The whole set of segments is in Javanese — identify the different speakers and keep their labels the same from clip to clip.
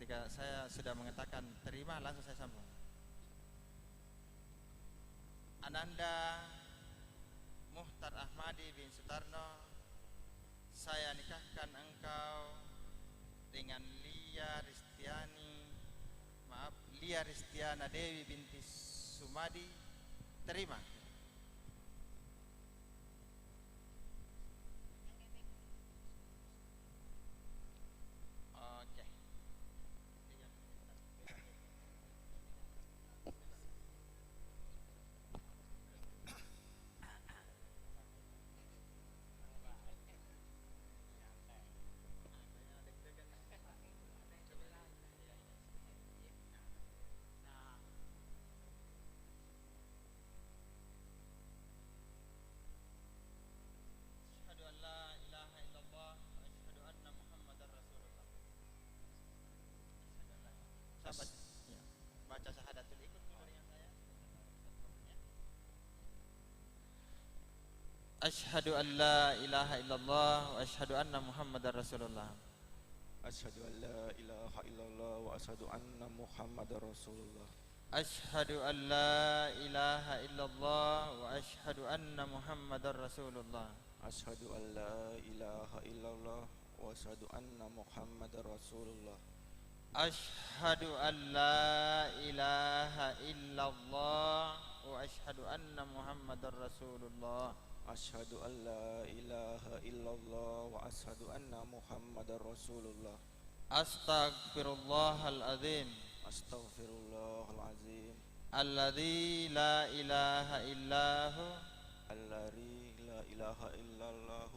Speaker 1: Ketika saya sudah mengatakan terima, langsung saya sambung. Ananda Muhtar Ahmadi bin Sutarno, saya nikahkan engkau dengan Lia Ristiana Dewi binti Sumadi. Terima. Oke. Asyhadu an la ilaha illallah wa asyhadu anna Muhammadar Rasulullah. Sahabat, ya. Baca syahadatul ikut dulu dengan saya. Asyhadu an la ilaha illallah wa asyhadu anna Muhammadar Rasulullah.
Speaker 2: Asyhadu an la ilaha illallah wa asyhadu anna Muhammadar Rasulullah.
Speaker 1: Asyhadu an la ilaha illallah wa asyhadu anna Muhammadar Rasulullah.
Speaker 2: Asyhadu an la ilaha illallah wa asyhadu anna Muhammadar Rasulullah.
Speaker 1: Asyhadu an la ilaha illallah wa asyhadu anna Muhammadar Rasulullah.
Speaker 2: Asyhadu an la ilaha illallah wa asyhadu anna Muhammadar Rasulullah.
Speaker 1: Astaghfirullahal azim
Speaker 2: Astaghfirullahal azim
Speaker 1: alladzi la ilaha illahu
Speaker 2: alladzi la ilaha illallah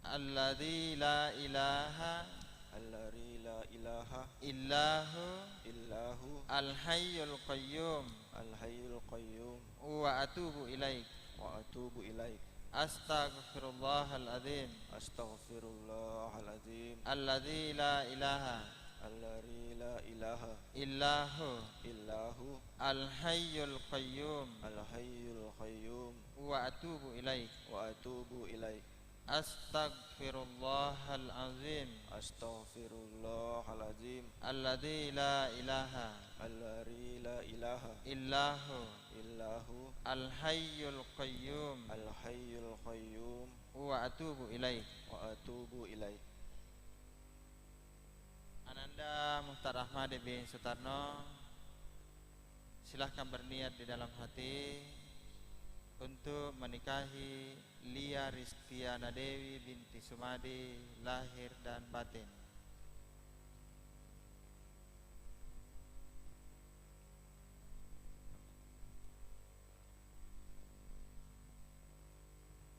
Speaker 1: alladzi la ilaha
Speaker 2: alladzi la ilaha
Speaker 1: illahu
Speaker 2: illahu
Speaker 1: al-hayyul qayyum
Speaker 2: al-hayyul qayyum
Speaker 1: wa atubu ilaik.
Speaker 2: wa atubu ilaik.
Speaker 1: Astaghfirullahal azim
Speaker 2: Astaghfirullahal azim
Speaker 1: alladzi la ilaha
Speaker 2: alladzi la ilaha
Speaker 1: illahu
Speaker 2: illahu
Speaker 1: al-hayyul qayyum
Speaker 2: al-hayyul qayyum
Speaker 1: wa atubu ilaik.
Speaker 2: wa atubu ilaik.
Speaker 1: Astaghfirullahal azim
Speaker 2: Astaghfirullahal azim
Speaker 1: alladzi la ilaha
Speaker 2: alladzi la ilaha
Speaker 1: illahu
Speaker 2: illahu
Speaker 1: al-hayyul qayyum
Speaker 2: al-hayyul qayyum
Speaker 1: wa atubu ilaik.
Speaker 2: wa atubu ilaik.
Speaker 1: Ananda Muhtar Ahmadi bin Sutarno, silahkan berniat di dalam hati untuk menikahi Lia Ristiana Dewi binti Sumadi lahir dan batin.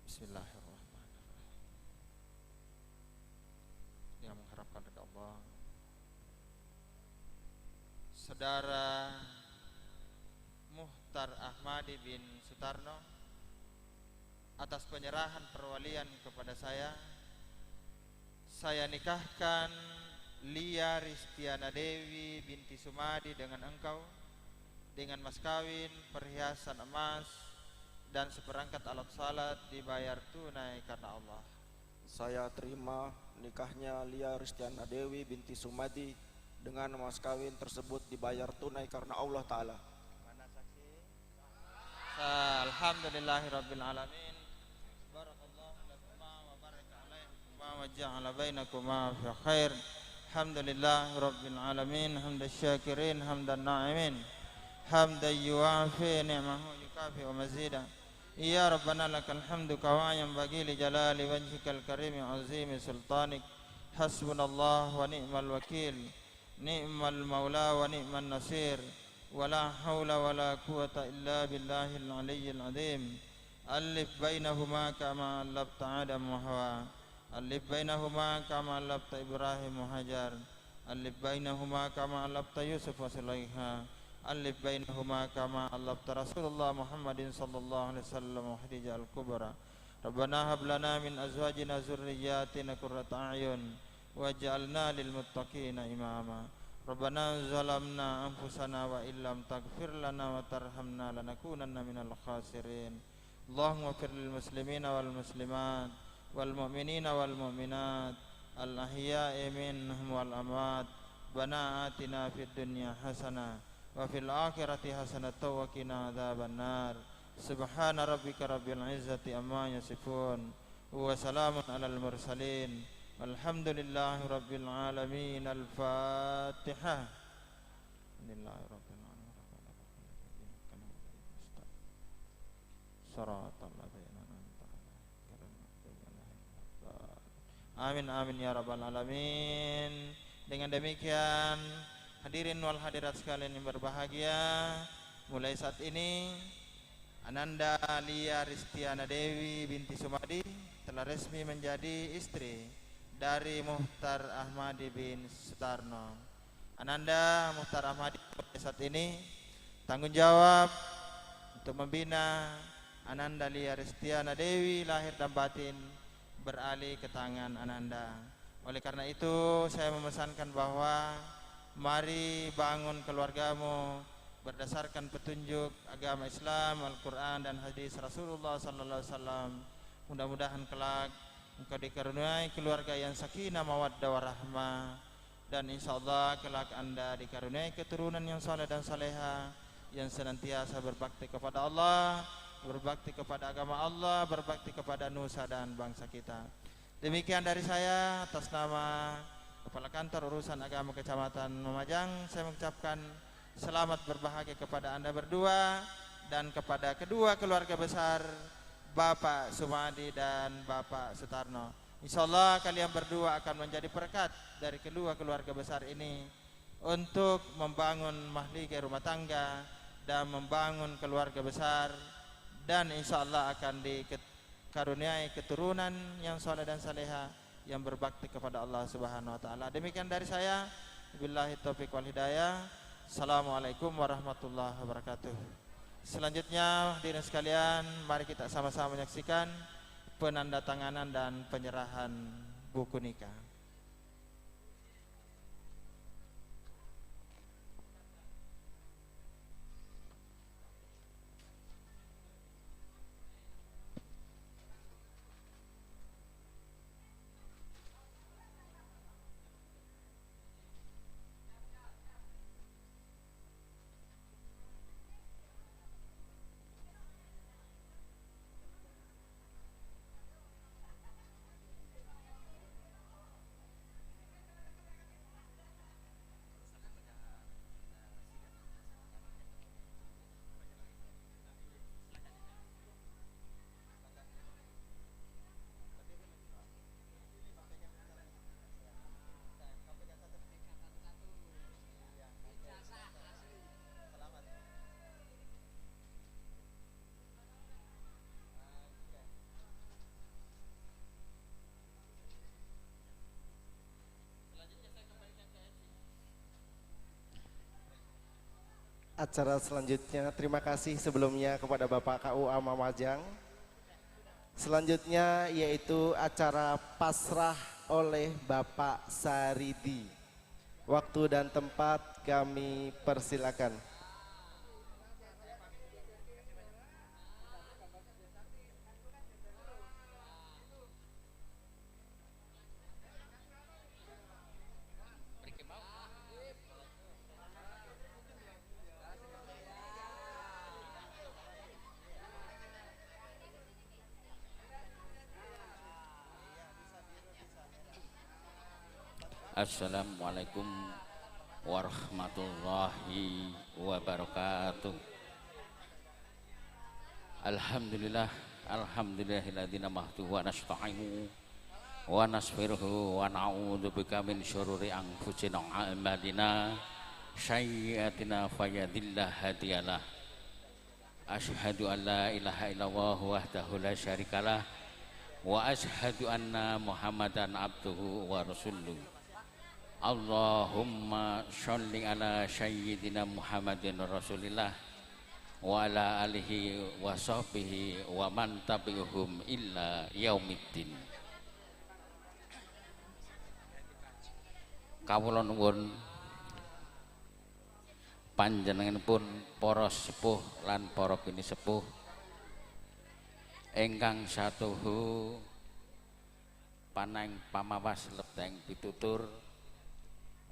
Speaker 1: Bismillahirrahmanirrahim. Yang mengharapkan ridha Allah, Saudara Muhtar Ahmadi bin Sutarno, atas penyerahan perwalian kepada saya nikahkan Lia Ristiana Dewi binti Sumadi dengan engkau, dengan mas kawin, perhiasan emas, dan seperangkat alat salat dibayar tunai karena Allah.
Speaker 2: Saya terima nikahnya Lia Ristiana Dewi binti Sumadi dengan mas kawin tersebut dibayar tunai karena Allah Ta'ala.
Speaker 1: Mana saksi? Alhamdulillahirabbil alamin. Barakallahu lakuma wa baraka alaikuma wa ja'ala bainakuma fi khair. Alhamdulillahirabbil alamin, hamdan syakirin, hamdan na'imin, hamdan yuafi ni'mahu yukafi wa mazida. Ya Rabbana lakal hamdu kama yanbaghi li jalali wajhikal karim azimi sultanik. Hasbunallah wa ni'mal wakil, ni'mal maula wa ni'man nasir, wa la hawla wa la quwata illa billahil aliyyil azim. Alif bainahuma kama allafta Adam wa Hawa, alif bainahuma kama allafta Ibrahim wa Hajar, alif bainahuma kama allafta Yusuf wa Sulaiha, alif bainahuma kama allafta Rasulullah Muhammadin sallallahu alaihi wasallam wa Khadijah al-Kubra. Rabbana hab lana min azwajina zurriyyatina qurrata a'yun waj'alna lil muttaqina imama. Rabbana zalamna anfusana wa illam taghfir lana wa tarhamna lanakunanna minal khasirin. Allahumma fir lil muslimina wal muslimat wal mu'minina wal mu'minat al ahya'i minhum wal amwat Rabbana atina fid dunya hasanah wa fil akhirati hasanah wa qina adzabannar. Subhana rabbika rabbil izzati amma yasifun wa salamun alal mursalin walhamdulillahi rabbil alamin. Al-Fatihah. Bismillahirrahmanirrahim. Amin amin ya rabbal alamin. Dengan demikian hadirin wal hadirat sekalian yang berbahagia, mulai saat ini Ananda Lia Ristiana Dewi binti Sumadi telah resmi menjadi istri dari Muhtar Ahmadi bin Sutarno. Ananda Muhtar Ahmadi mulai saat ini tanggung jawab untuk membina Ananda Lia Ristiana Dewi lahir dan batin beralih ke tangan Ananda. Oleh karena itu saya memesankan bahwa mari bangun keluargamu berdasarkan petunjuk agama Islam, Al-Quran dan hadis Rasulullah sallallahu alaihi wasallam. Mudah-mudahan kelak engkau dikaruniai keluarga yang sakinah mawaddah warahmah, dan insyaallah kelak Anda dikaruniai keturunan yang saleh dan saleha yang senantiasa berbakti kepada Allah, berbakti kepada agama Allah, berbakti kepada nusa dan bangsa kita. Demikian dari saya atas nama Kepala Kantor Urusan Agama Kecamatan Lumajang, saya mengucapkan selamat berbahagia kepada Anda berdua dan kepada kedua keluarga besar Bapak Sumadi dan Bapak Sutarno. Insyaallah kalian berdua akan menjadi berkat dari kedua keluarga besar ini untuk membangun mahligai rumah tangga dan membangun keluarga besar, dan insyaallah akan dikaruniai keturunan yang saleh dan saleha yang berbakti kepada Allah Subhanahu wa taala. Demikian dari saya. Billahi taufiq wal hidayah. Assalamualaikum warahmatullahi wabarakatuh. Selanjutnya hadirin sekalian, mari kita sama-sama menyaksikan penandatanganan dan penyerahan buku nikah.
Speaker 3: Acara selanjutnya, terima kasih sebelumnya kepada Bapak KUA Lumajang. Selanjutnya yaitu acara pasrah oleh Bapak Saridi. Waktu dan tempat kami persilakan.
Speaker 4: Assalamualaikum warahmatullahi wabarakatuh. Alhamdulillah, alhamdulillahilladzi namahtuhu wa nasta'inu wa nasfiruhu wa na'udzubika min syururi anfusina wa a'malina sayyi'atina fayadillah hadiyalah. Asyhadu an la ilaha illallah wahdahu la syarikalah wa asyhadu anna Muhammadan abduhu wa rasuluh. Allahumma sholli ala sayyidina Muhammadin Rasulillah wa ala alihi wa sahbihi wa man tabi'uhum illa yaumiddin. Kawula nuwun panjenenganipun para sepuh lan para bini sepuh ingkang satuhu paneng pamawas lebeng pitutur,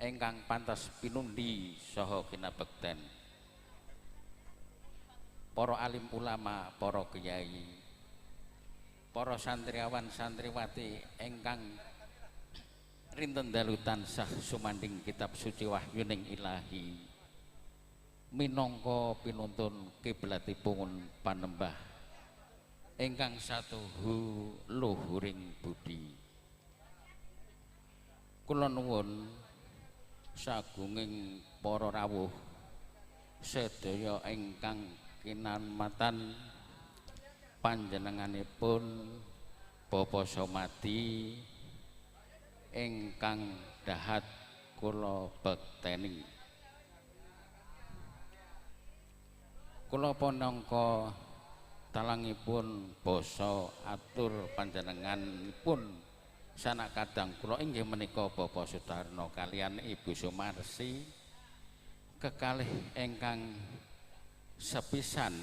Speaker 4: ingkang pantas pinundi saha kinabekten. Para alim ulama, para kiai, para santriawan santriwati ingkang rinten dalu tansah sumanding kitab suci wahyuning ilahi minangka pinuntun kiblatipun panembah ingkang satuhu luhuring budi. Kula nuwun sagunging para rawuh sedaya ingkang kinanmatan panjenenganipun Bapak Somadi ingkang dahat kula bekteni. Kula panangka talangipun basa atur panjenenganipun sanak kadang kula inggih menika Bapak Sutarno kalian Ibu Sumarsi kekalih ingkang sepisan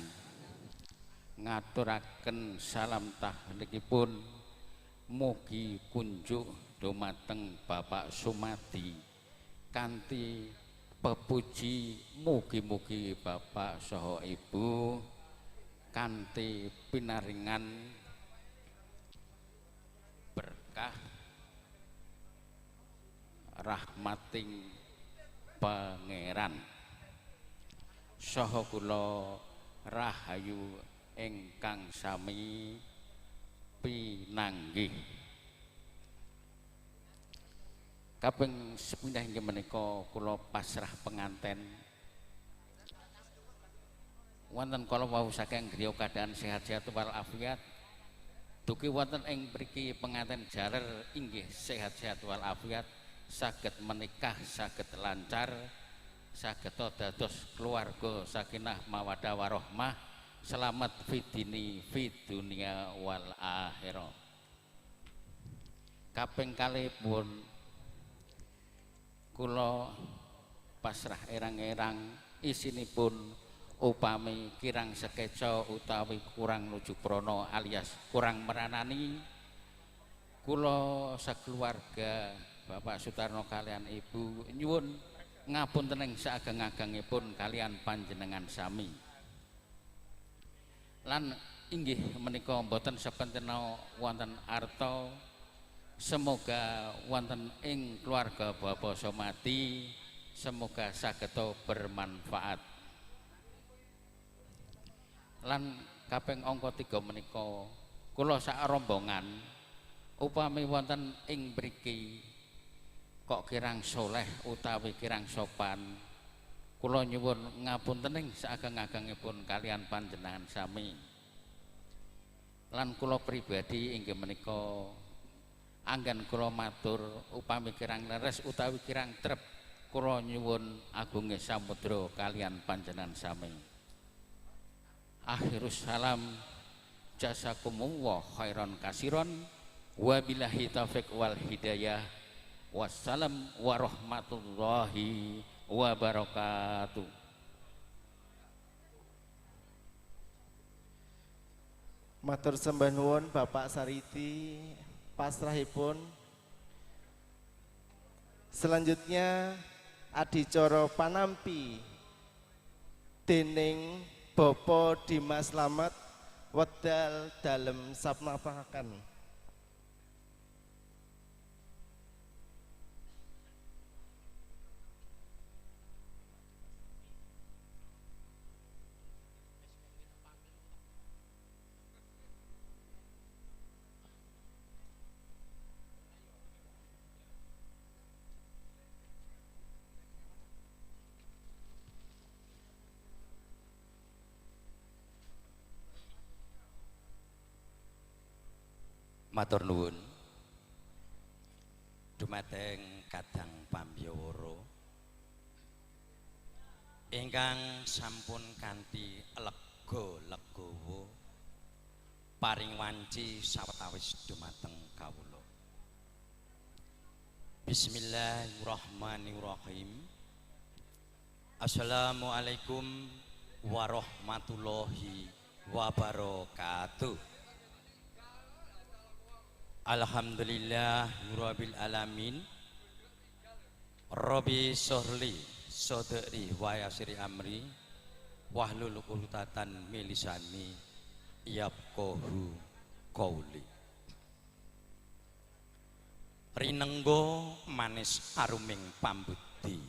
Speaker 4: ngaturaken salam tahnikipun mugi kunjuk dumateng Bapak Sumadi kanthi pepuji mugi-mugi Bapak saha Ibu kanthi pinaringan berkah rahmating Pangeran saha kula rahayu ingkang sami pinanggih. Kaping sepindah inggih menika kula pasrah penganten wonten kala wau saking griya keadaan sehat-sehat walafiat dugi wonten ing mriki penganten jaler inggih sehat-sehat walafiat saged menikah saged lancar saged dados keluarga sakinah mawaddah warahmah selamat fidini fid dunya wal akhirah. Kaping kalihipun kula pasrah erang-erang isinipun upami kirang sekeca utawi kurang nuju prana alias kurang meranani kula sakeluarga Bapak Sutarno kalian Ibu nyuwun ngapunten ing saageng-agengipun kalian panjenengan sami lan inggih menika mboten sepentena wonten arta. Semoga wonten ing keluarga Bapak Somadi semoga sageta bermanfaat. Lan kaping angka 3 menika kula sak rombongan upami wonten ing mriki kok kirang soleh utawi kirang sopan kula nyuwun ngapunten ing saageng-agengipun kalian panjenengan sami. Lan kula pribadi inggih menika anggen kula matur upami kirang leres utawi kirang trep kula nyuwun agunge samudra kalian panjenengan sami. Akhirus salam jazakumullah khairan kasiron wabillahi taufiq wal hidayah wassalam warahmatullahi wabarakatuh.
Speaker 3: Matur sembah nuwun Bapak Sariti pasrahipun. Selanjutnya adicara panampi dening Bapak Dimas Slamet wedal dalem sapnapahaken.
Speaker 5: Matur nuwun dumateng kadang pambyawara ingkang sampun kanthi lega-legawa paring wanci sawetawis dumateng kawula. Bismillahirrahmanirrahim. Assalamualaikum warahmatullahi wabarakatuh. Alhamdulillah rabbil alamin Robi Sohli Soderi Wayasiri Amri Wahlul Uqdatan Milisani Yafqahu Qauli. Rinenggo manis aruming pambudi,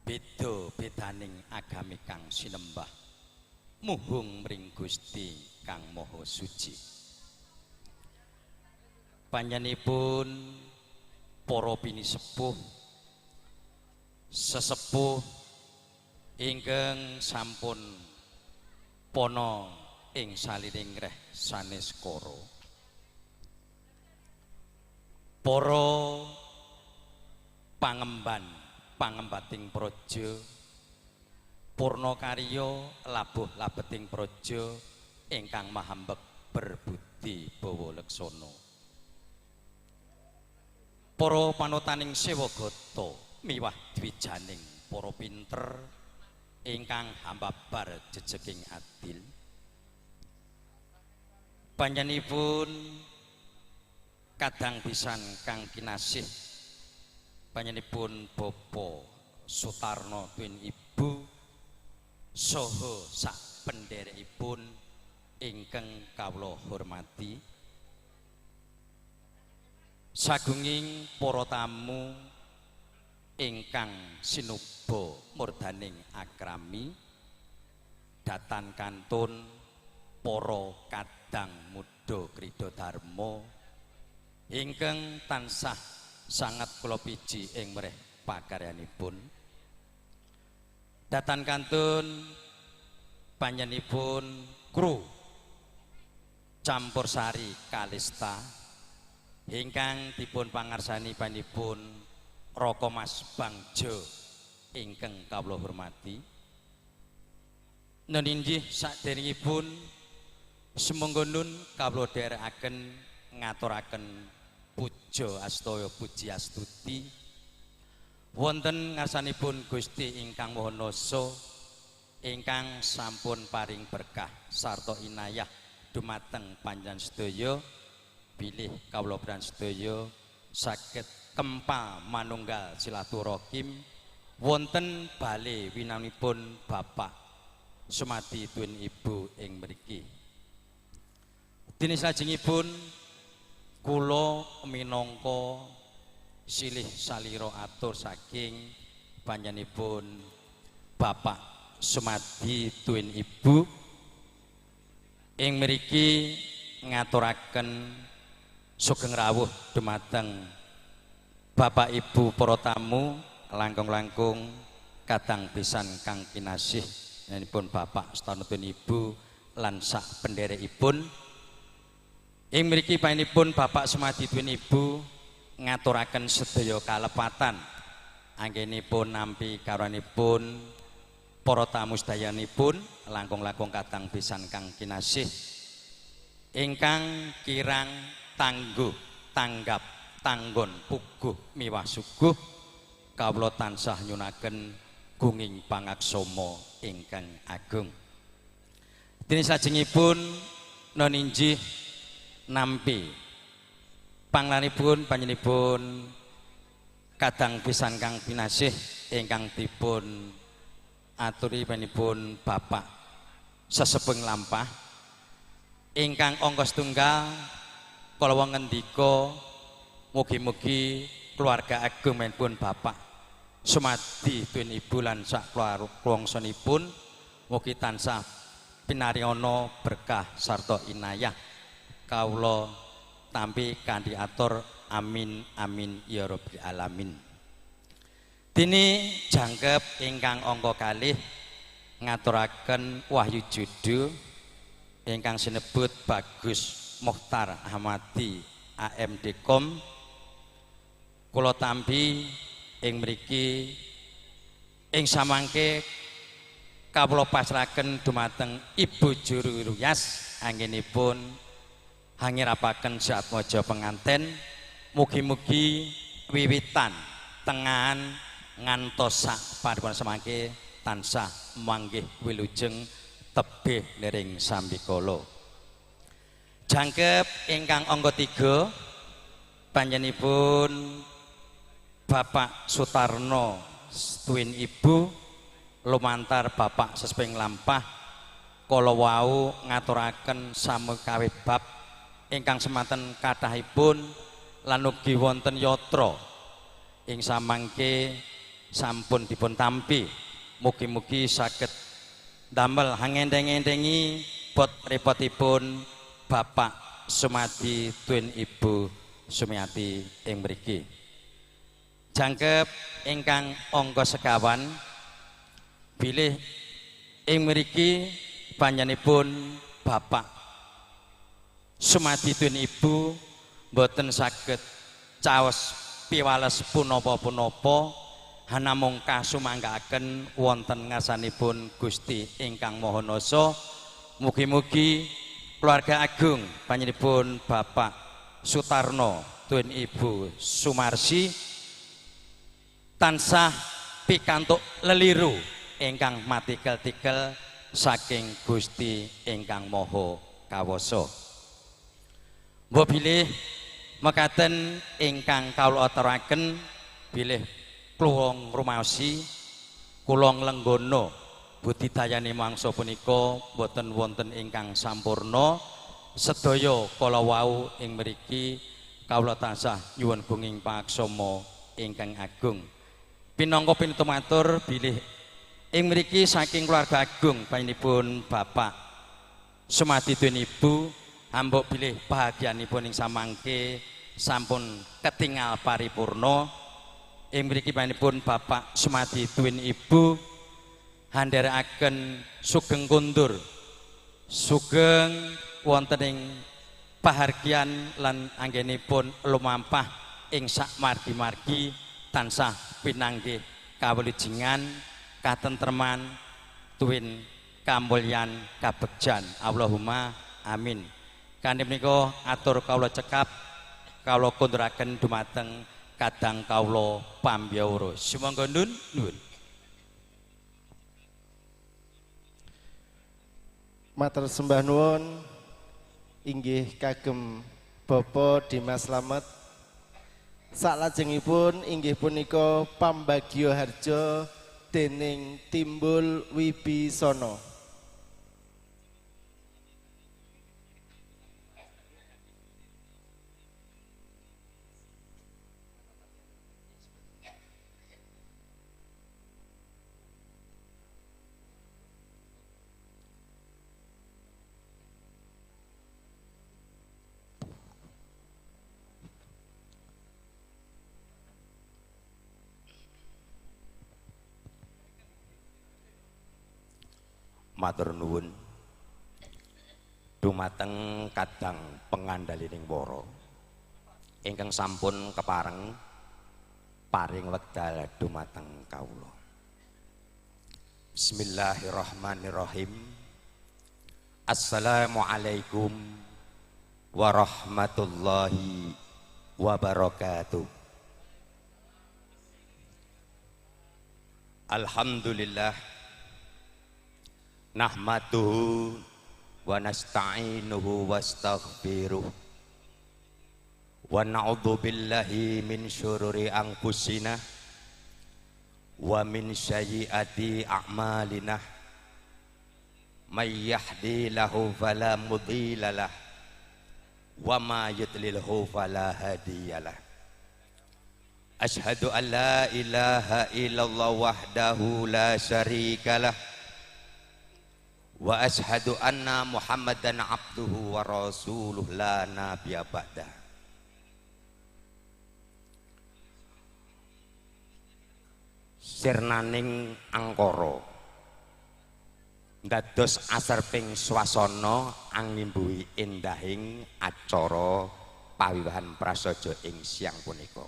Speaker 5: beda bedaning agami kang sinembah, muhung mring Gusti kang Maha Suci. Panjenenganipun para pinisepuh sesepuh ingkang sampun pono ing saliring reh sanes kara, para pangembating praja, purna karya labuh labeting praja ingkang mahambek berbudi bawa leksana, para panutaning sewagata miwah dwijaning para pinter ingkang hambabar jejeging adil. Panjenenganipun kadang pisan kang kinasih, panjenenganipun Bapak Sutarno Twin Ibu saha sak pendherekipun ingkang kawula hormati, sagunging para tamu ingkang sinuba murdaning akrami, datan kantun para kadang muda krida dharma ingkang tansah sanget kula piji ing mreh pakaryanipun, datan kantun panjenenganipun kru Campursari Kalista ingkang dipun pangarsani panjenenganipun Roko Mas Bangjo ingkang kawula hormati. Neninjih saderengipun semonggo nun kawula dherekaken ngaturaken puja astaya puji astuti wonten ngarsanipun Gusti ingkang Maha Nasa ingkang sampun paring berkah sarta inayah dumateng panjenengan sedaya, bilih kawula pran sedaya saged kempal manunggal silaturahim wonten bale winanipun Bapak Sumadi Twin Ibu ing mriki. Dene salajengipun kula minangka silih salira atur saking panjenenganipun Bapak Sumadi Twin Ibu ing mriki ngaturaken sugeng rawuh dumateng Bapak Ibu para tamu langkung-langkung kadang pisan kang kinasih nipun Bapak Sutarno Twin Ibu lan sak pendherekipun. Ing mriki panjenenganipun Bapak Sumadi Twin Ibu ngaturaken sedaya kalepatan anggenipun nampi kawruhanipun para tamu sedayanipun langkung-langkung kadang pisan kang kinasih ingkang kirang tangguh tanggap tanggon puguh miwah suguh kawula tansah nyunaken gunging pangaksama ingkang agung. Dene sajengipun noninjih nampi panglanipun panjenenganipun kadang pisan kang pinasih ingkang dipun aturi panjenenganipun Bapak Sesepeng Lampah ingkang angka setunggal kala ngendika mugi-mugi keluarga agung menipun Bapak Sumadi Twin Ibu lan sak klungsunipun mugi tansah pinaringana berkah sarta inayah kawula tampi kanthi atur amin amin ya rabbal alamin. Dene jangkep ingkang angka kalih ngaturaken wahyu judu ingkang sinebut Bagus Mukhtar Ahmadi AMD.com. Kula tampi ing mriki ing samangke kawula pasrahaken dumateng Ibu Juru Ruyas anggenipun hangirapaken satmaja penganten, mugi-mugi wiwitan tengahan ngantos sak paripun samangke tansah manggih wilujeng tebih liring sambikala. Jangkep ingkang angka 3 panjenenganipun Bapak Sutarno setuin Ibu lumantar Bapak Sesping lampah kala wau ngaturaken samekawe bab ingkang semanten kathahipun lan ugi wonten yatra ing samangke sampun dipun tampi. Mugi-mugi saged damel hangendeng-endengi bot repotipun Bapak Sumadi tuwin Ibu Sumiati ing mriki. Jangkep ingkang angka sekawan bilih ing mriki panjenenganipun Bapak Sumadi tuwin Ibu boten saged caos piwales punapa-punapa hanamung kasumanggaaken wonten ngarsanipun Gusti ingkang Maha Nasa. Mugi-mugi keluarga agung panjenenganipun Bapak Sutarno tuwin Ibu Sumarsi tansah pikantuk leliru ingkang matikel-tikel saking Gusti ingkang Maha Kawasa. Mbok bilih mekaten ingkang kawula aturaken bilih kula ngrumaosi kula nglenggono budidayane mangsa punika boten wonten ingkang sampurna. Sedaya kala wau ing mriki kawula tansah nyuwun gunging paksama ingkang agung. Pinangka pinutu matur bilih ing mriki saking keluarga agung panjenenganipun Bapak Sumadi tuwin Ibu ambok bilih bahagianipun ing samangke sampun ketingal paripurna. Ing mriki panjenenganipun Bapak Sumadi tuwin Ibu handharaken sugeng kundur sugeng wonten ing pahargyan lan anggenipun lumampah ing sak margi-margi tansah pinanggih kawilujengan katentreman tuwin kamulyan kabegjan. Allahumma amin. Kanthi menika atur kawula cekap kawula kunduraken dumateng kadang kawula pambiyawara. Sumangga nuwun.
Speaker 3: Matur sembah nuwun inggih kagem Bapak Dimas Slamet. Salajengipun inggih punika pambagya harja dening Timbul Wibisana.
Speaker 6: Matur nuwun dumateng kadang pengandalining wara ingkang sampun kepareng paring wekdal dumateng kawula. Bismillahirrahmanirrahim. Assalamualaikum warahmatullahi wabarakatuh. Alhamdulillah nahmaduhu wa nasta'inuhu wastaghfiruh wa na'udzu billahi min syururi anfusina wa min sayyiati a'malina may yahdihillahu fala mudhillalah wa ma yudlilhu fala hadiyalah. Asyhadu an la ilaha illallah wahdahu la syarikalah wa ashhadu anna Muhammadan abduhu wa rasuluh la nabiyya ba'da. Sirnaning angkara dados asarping swasana angimbuhi endahing acara pawiwahan prasaja ing siang punika.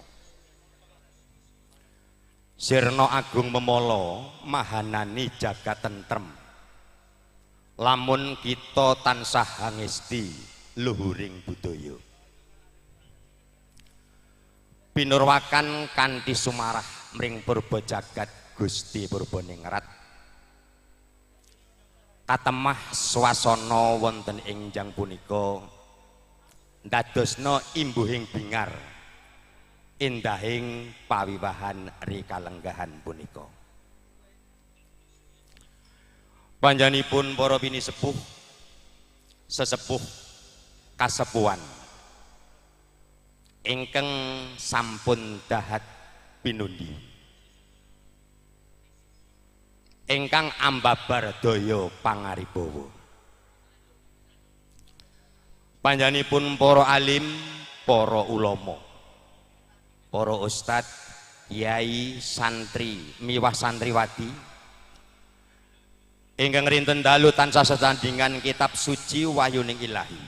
Speaker 6: Sirna agung memala mahanani jagat tentrem lamun kita tansah ngesti luhuring budaya. Pinurwakan kanthi sumarah mring purba jagat Gusti Purbaningrat katemah swasana wonten ing jang punika ndadosna imbuhing bingar
Speaker 5: indahing pawiwahan rikalenggahan punika. Panjenenganipun para bini sepuh sesepuh kasepuhan ingkang sampun dahat pinundi, ingkang ambabar daya pangaribawa. Panjenenganipun para alim, para ulama, para ustad, kiai, santri, miwah santriwati ingkang rinten dalu tansah sesandingan kitab suci wahyuning Ilahi,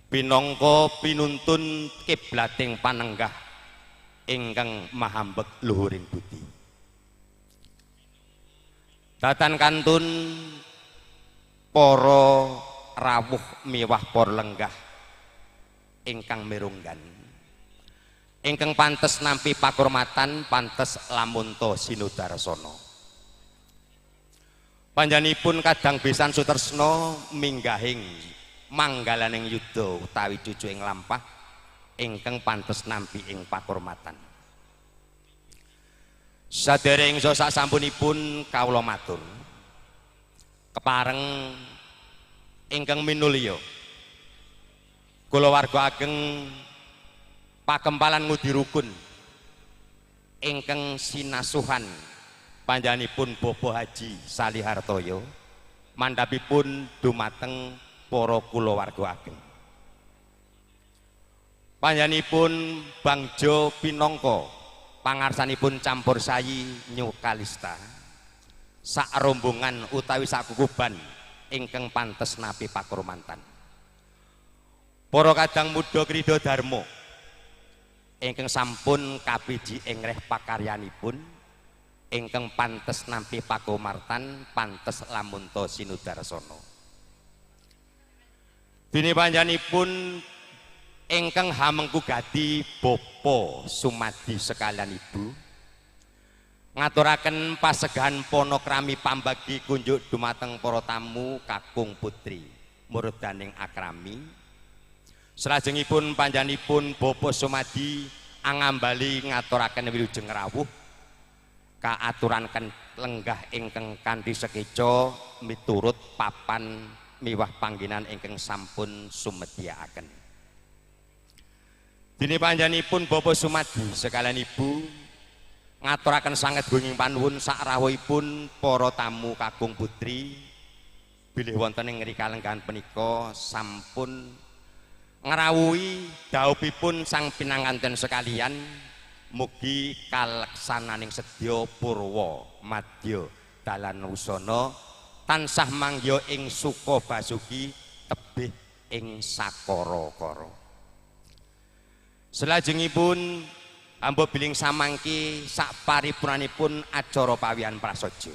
Speaker 5: pinangka pinuntun kiblating panenggah ingkang mahambek luhuring budi. Datan kantun para rawuh miwah para lenggah ingkang mirunggan, ingkang pantes nampi pakurmatan, pantes lamunta sinudarsana. Panjenenganipun kadang besan sutresna minggahing manggalaning yuda utawi cucuing lampah ingkang pantes nampi ing pakurmatan. Sadereng sak sampunipun kawula matur kepareng ingkang minulya kula warga ageng pakempalan ngudi rukun ingkang sinasuhan panjenenganipun Bapak Haji Salihartoyo mandhapipun dumateng para kulawarga ageng. Panjenenganipun bangja pinangka pangarsanipun campur sayi nyukalista sak rombongan utawi sakukuban ingkang pantes napi pakurmantan. Para kadang muda krida dharma ingkang sampun kabiji ing reh pakaryanipun ingkang pantes nampi pakumartan, pantes lamunta sinudarsana. Dene panjenenganipun ingkang hamengku gati Bapa Sumadi sekalian Ibu ngaturaken pasegahan panakrami pambagi kunjuk dumateng para tamu kakung putri murdaning akrami. Salajengipun panjenenganipun Bapa Sumadi angambali ngaturaken wilujeng rawuh kaaturanken lenggah ingkang kanthi sekeca miturut papan miwah panggenan ingkang sampun sumedhiyakaken. Dene panjenenganipun Bapak Sumadi sekalian Ibu ngaturaken sanget gunging panuwun sak rawuhipun para tamu kakung putri bilih wonten ing rikalenggahan punika sampun ngrawuhi dhawuhipun sang pinanganten sekalian. Mugi kalaksananing sedya purwa madya dalan wusana tansah mangya ing suka basuki tebih ing sakara-kara. Salajengipun amba biling samangki sak paripurnanipun acara pawian prasaja.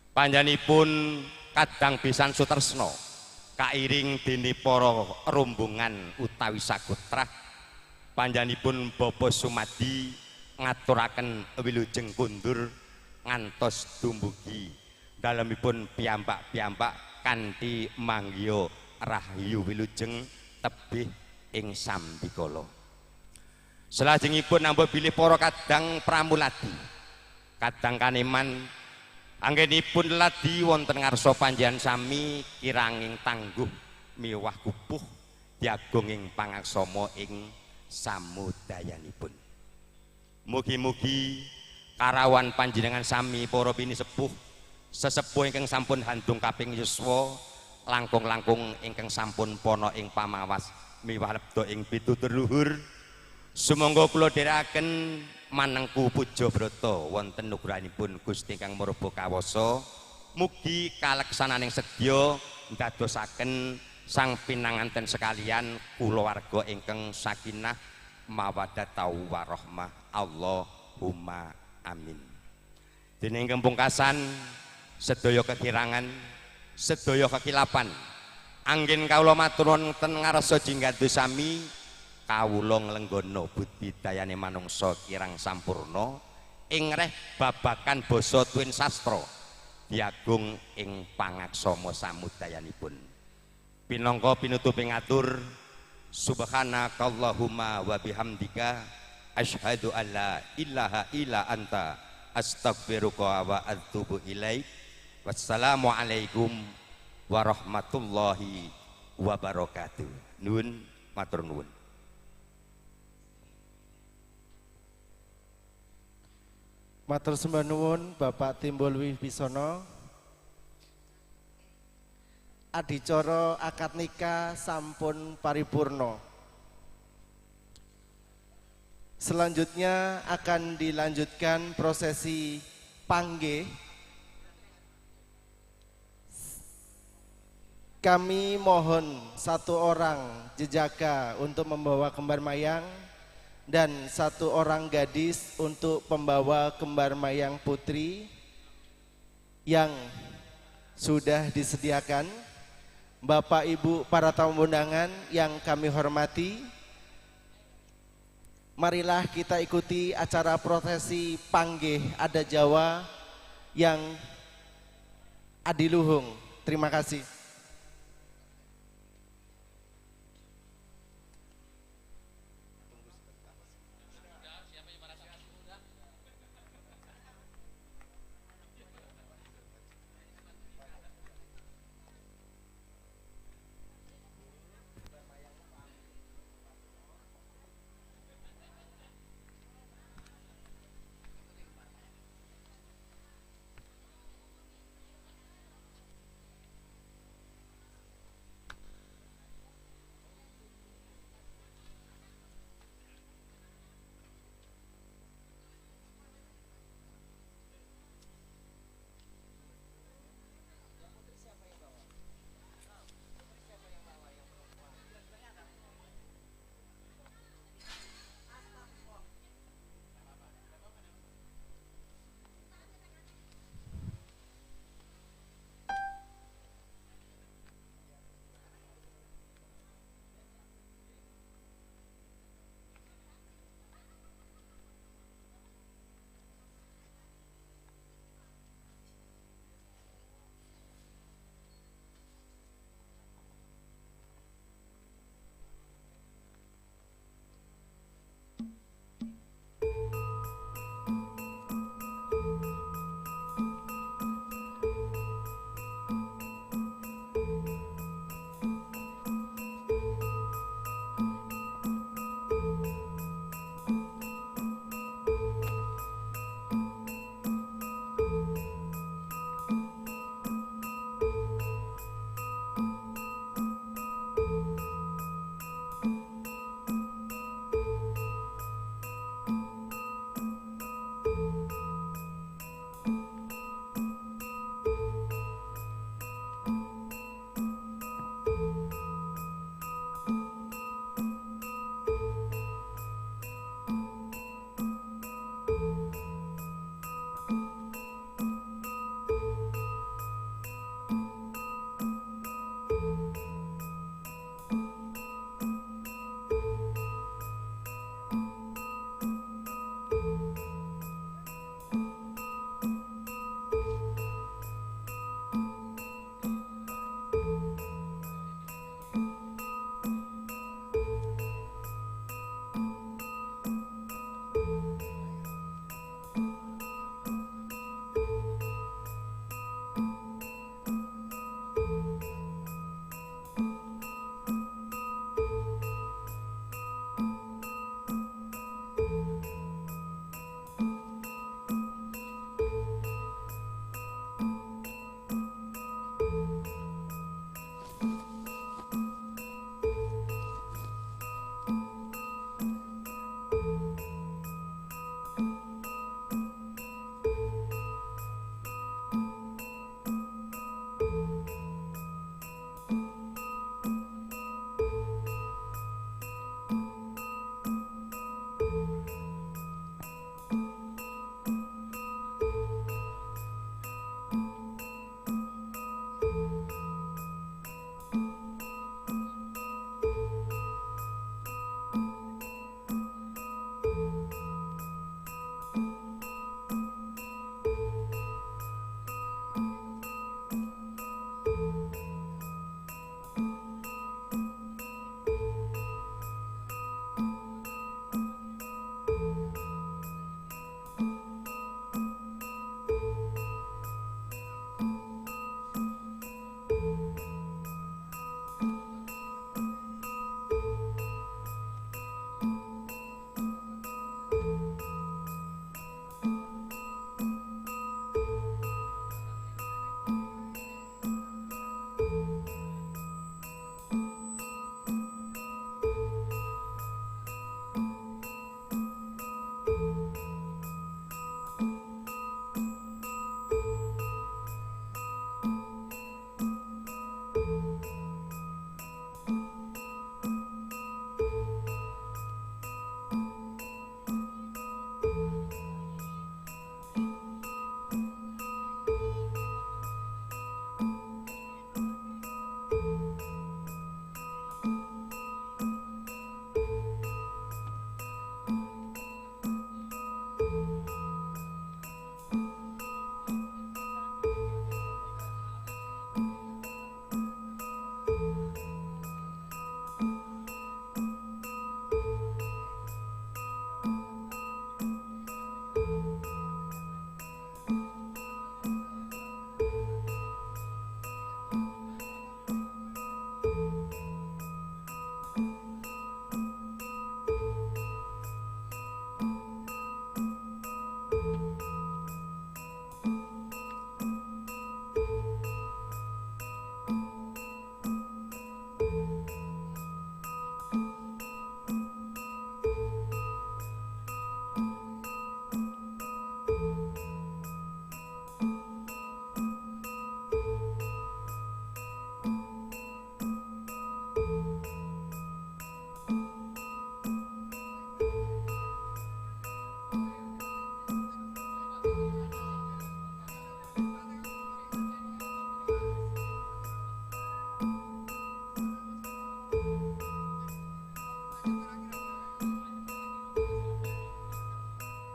Speaker 5: Panjenenganipun kadang besan sutresna kairing dene para rombongan utawi sakutrah. Panjenenganipun Bapak Sumadi ngaturaken wilujeng kundur ngantos dumugi dalemipun piyambak-piyambak kanthi mangya rahayu wilujeng tebih ing sambikala. Salajengipun nampa bilih para kadang pramuladi kadang kaneman anggenipun ladi wonten ngarsa panjenengan sami kiranging tangguh miwah kupuh diagung ing pangaksama ing samudayanipun. Mugi-mugi karawan panjenengan sami para bini sepuh sesepuh ingkang sampun handung kaping yuswa langkung-langkung ingkang sampun pono ing pamawas miwah lebda ing pitutur luhur sumangga kula dherekaken manengku puja brata wonten nugrahanipun Gusti ingkang Murba Kawasa. Mugi kalaksananing sedya ndadosaken sang pinanganten sekalian kulawarga ingkang sakinah mawaddah warahmah. Allahumma amin. Dene ingkang pungkasan sedaya kekirangan sedaya kekilapan anggen kawula matur wonten ngarsa jinggadha sami kawula nglenggana budidayane manungsa kirang sampurna ing reh babakan basa tuwin sastra diagung ing pangaksama samudayanipun. Pinangka pinutuping atur Subhanakallahumma wa bihamdika asyhadu an la ilaha illa anta astaghfiruka wa atubu ilaik. Wassalamualaikum warahmatullahi wabarakatuh. Nun matur nuwun.
Speaker 3: Matur sembah nuwun Bapak Timbul Wibisono. Adicara akad nikah sampun paripurna. Selanjutnya akan dilanjutkan prosesi panggih. Kami mohon satu orang jejaka untuk membawa kembar mayang dan satu orang gadis untuk pembawa kembar mayang putri yang sudah disediakan. Bapak Ibu para tamu undangan yang kami hormati, marilah kita ikuti acara prosesi panggih adat Jawa yang adiluhung. Terima kasih.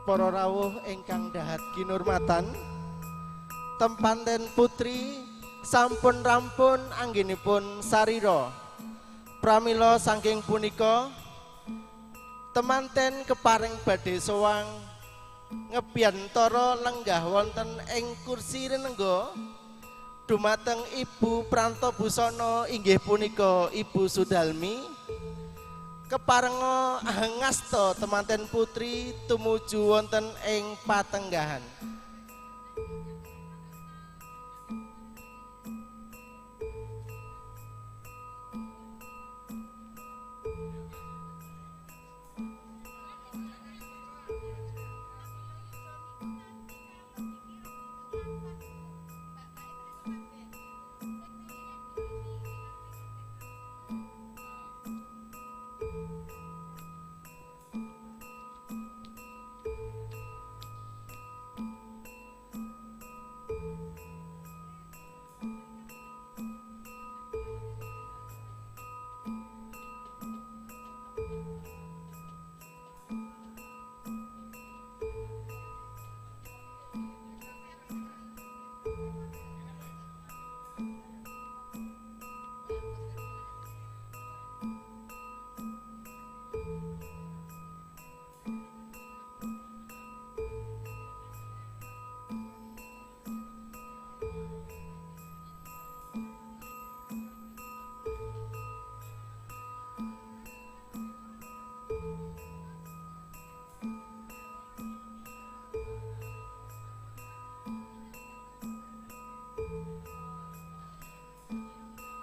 Speaker 3: para rawuh ingkang dahat kinurmatan, tempanten putri sampun rampun anggenipun sarira. Pramila saking punika temanten keparing badhe sowang ngebyantara lenggah wonten ing kursi renengga dumateng Ibu Prantobusana inggih punika Ibu Sudalmi. Keparenga ngasta temanten putri tumuju wonten ing patenggahan.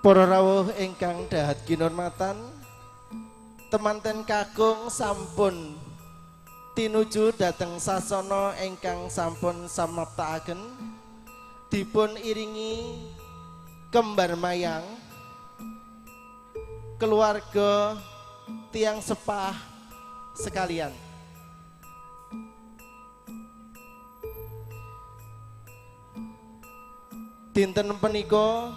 Speaker 3: Para rawuh ingkang dahat kinurmatan, temanten kakung sampun tinuju dhateng sasana ingkang sampun samaptakaken, dipun iringi kembar mayang keluarga tiang sepah sekalian. Dinten punika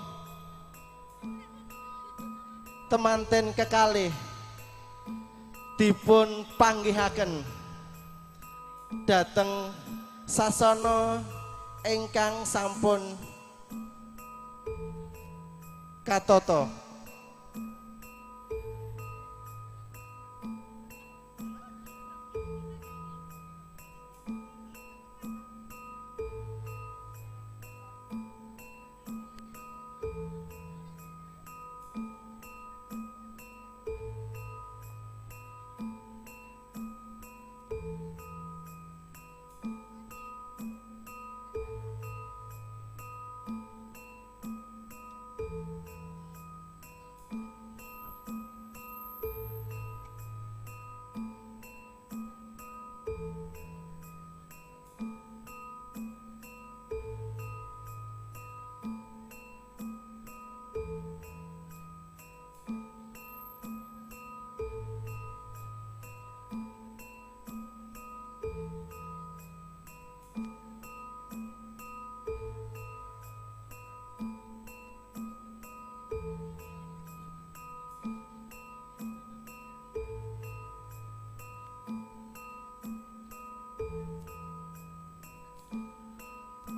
Speaker 3: temanten kekalih dipun panggihaken dhateng sasana ingkang sampun katata.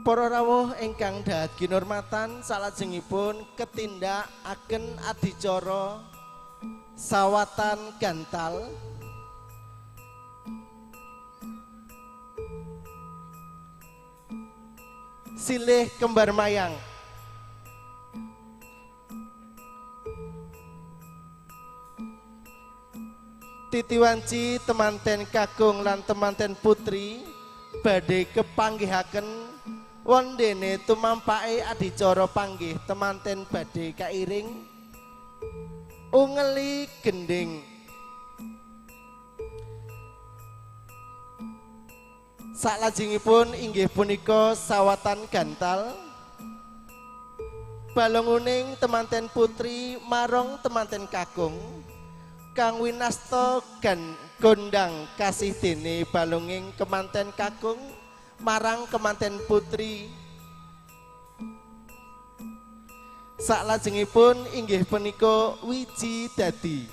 Speaker 3: Para rawuh ingkang dahat kinurmatan, salajengipun ketindakaken adicara sawatan gantal silih kembar mayang. Titiwanci temanten kakung lan temanten putri badhe kepanggihaken wondene tumampake adicara panggih temanten badhe kairing ungeli gending. Salajengipun inggih punika sawatan gantal balunguning temanten putri marang temanten kakung kang winasta gondang kasih dene balunging kemanten kakung marang kemanten putri. Salajengipun inggih punika wiji dadi.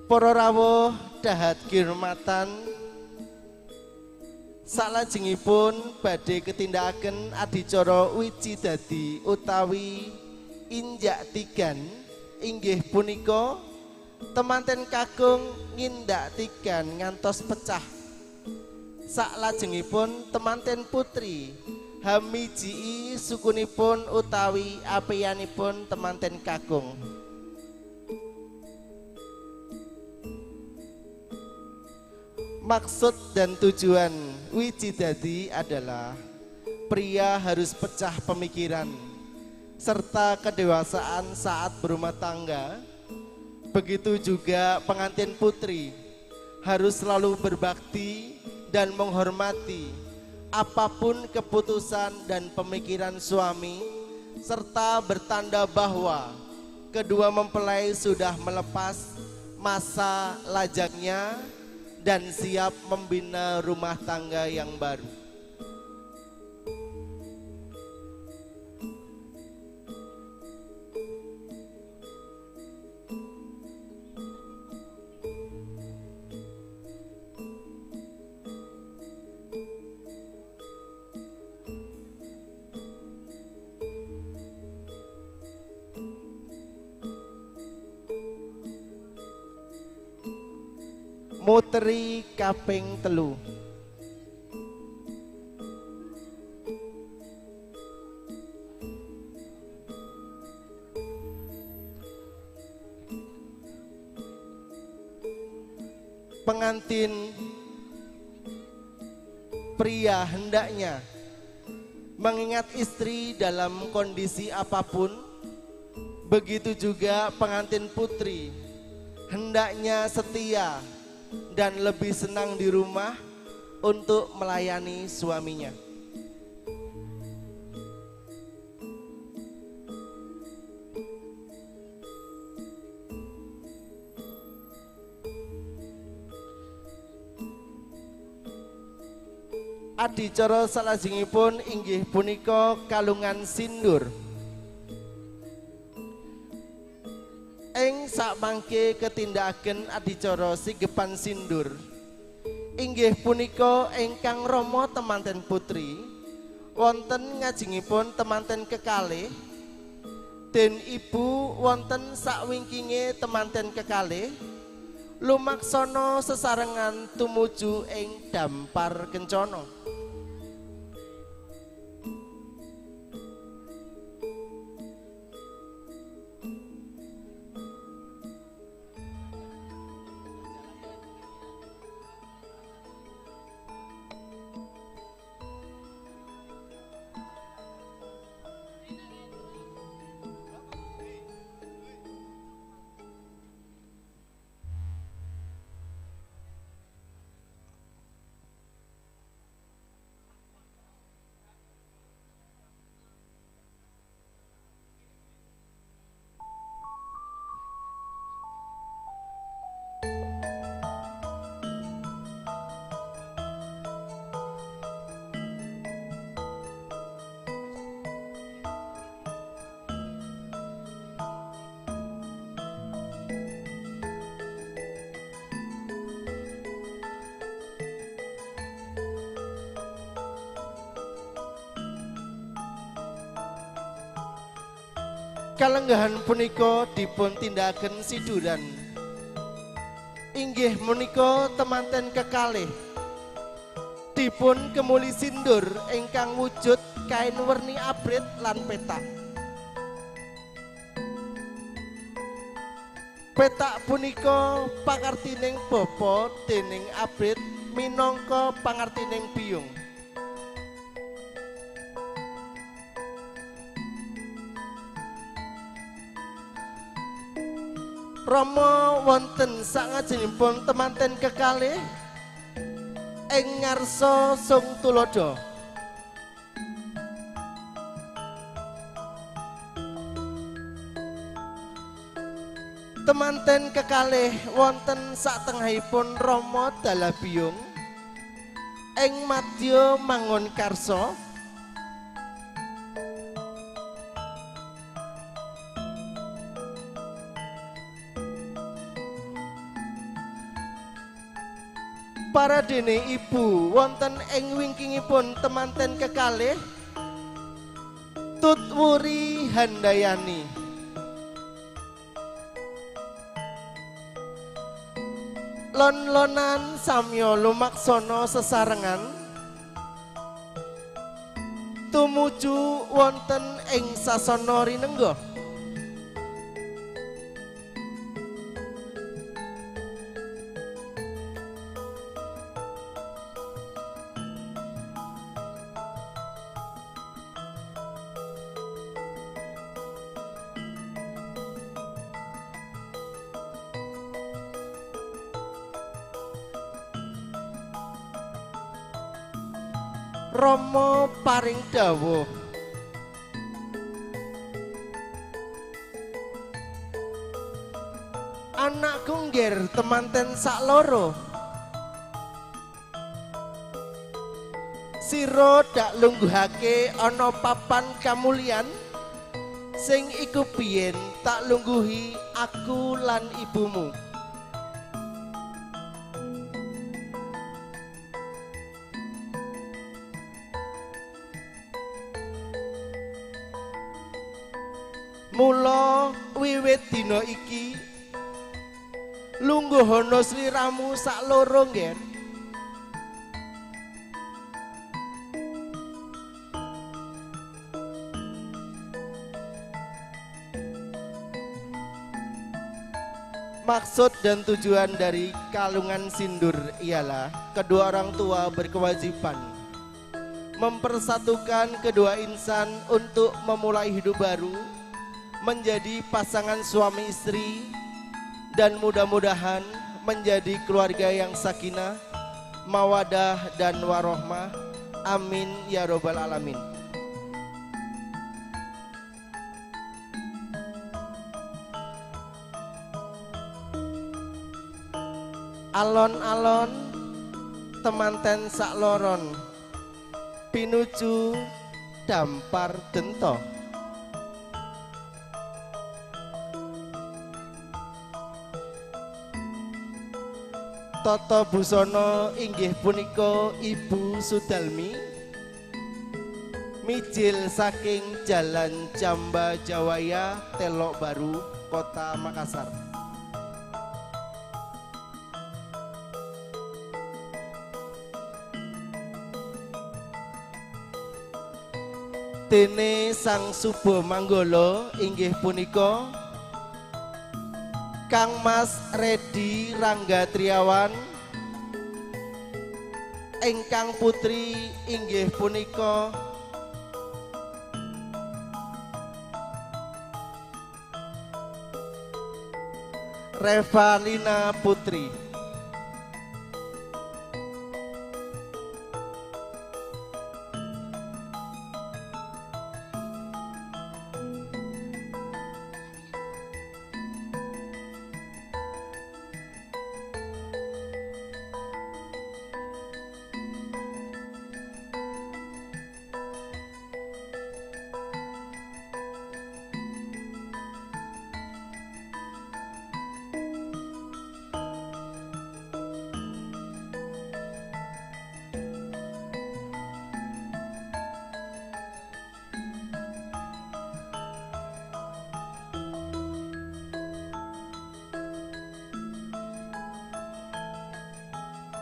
Speaker 3: Para rawuh dahat kirmatan, salajengipun badhe ketindakaken adicara wiji dadi utawi injak tigan inggih punika temanten kakung ngindak tigan ngantos pecah. Salajengipun temanten putri hamijii sukunipun utawi apeyanipun temanten kakung. Maksud dan tujuan wiji dadi adalah pria harus pecah pemikiran serta kedewasaan saat berumah tangga. Begitu juga pengantin putri harus selalu berbakti dan menghormati apapun keputusan dan pemikiran suami, serta bertanda bahwa kedua mempelai sudah melepas masa lajaknya dan siap membina rumah tangga yang baru. Muteri kaping 3. Pengantin pria hendaknya mengingat istri dalam kondisi apapun. Begitu juga pengantin putri hendaknya setia dan lebih senang di rumah untuk melayani suaminya. Adicara salajengipun inggih punika kalungan sindur. Ing sakmangke ketindakaken adicara sigepan sindur inggih punika ingkang rama temanten putri wonten ngajengipun temanten kekalih den ibu wonten sakwingkinge temanten kekalih lumaksana sesarengan tumuju ing dampar kencana. Kalenggahan punika dipun tindakaken siduran. Inggih menika temanten kekalih dipun kemuli sindur ingkang wujud kain werni abrit lan petak. Petak punika pangartining bapa dening abrit minangka pangartining biyung. Rama wonten sangajengipun temanten kekalih ing ngarsa Sung Tulodo. Temanten kekalih wonten satengahipun Rama Dalabiyung ing madya mangun karsa. Para dene ibu wonten ing wingkingipun temanten kekalih Tutwuri Handayani. Lon-lonan samya lumaksana sesarengan tumuju wonten ing sasana rinengga. Rama paring dawuh anakku ngger temanten sakloro sira dak lungguhake ana papan kamulyan sing iku biyen tak lungguhi aku lan ibumu. Mula wiwit dina iki lungguhana sliramu sakloro nggen. Maksud dan tujuan dari kalungan sindur ialah kedua orang tua berkewajiban mempersatukan kedua insan untuk memulai hidup baru menjadi pasangan suami istri dan mudah-mudahan menjadi keluarga yang sakinah, mawadah dan warohmah. Amin ya robbal alamin. Alon-alon temanten sakloron pinuju dampar dento. Tata busana inggih punika Ibu Sudalmi mijil saking Jalan Jamba Jawaya, Telok Baru, Kota Makassar. Dene Sang Subo Manggolo inggih punika Kang Mas Redi Rangga Triawan, ingkang putri inggih punika Revalina Putri.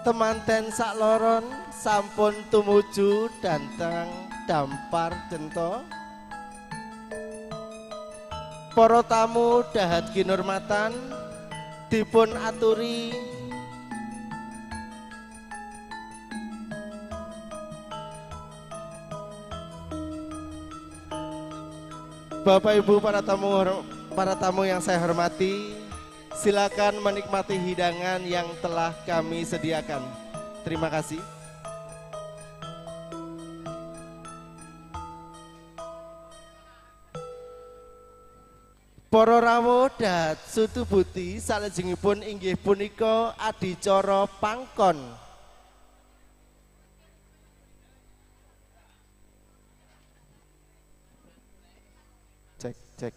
Speaker 3: Temanten sakloron sampun tumuju dhateng dampar dento. Para tamu dahat kinurmatan dipun aturi Bapak Ibu para tamu yang saya hormati, silakan menikmati hidangan yang telah kami sediakan. Terima kasih. Para rawuh dat sutubuti salajengipun inggih punika adicara pangkon. Cek cek.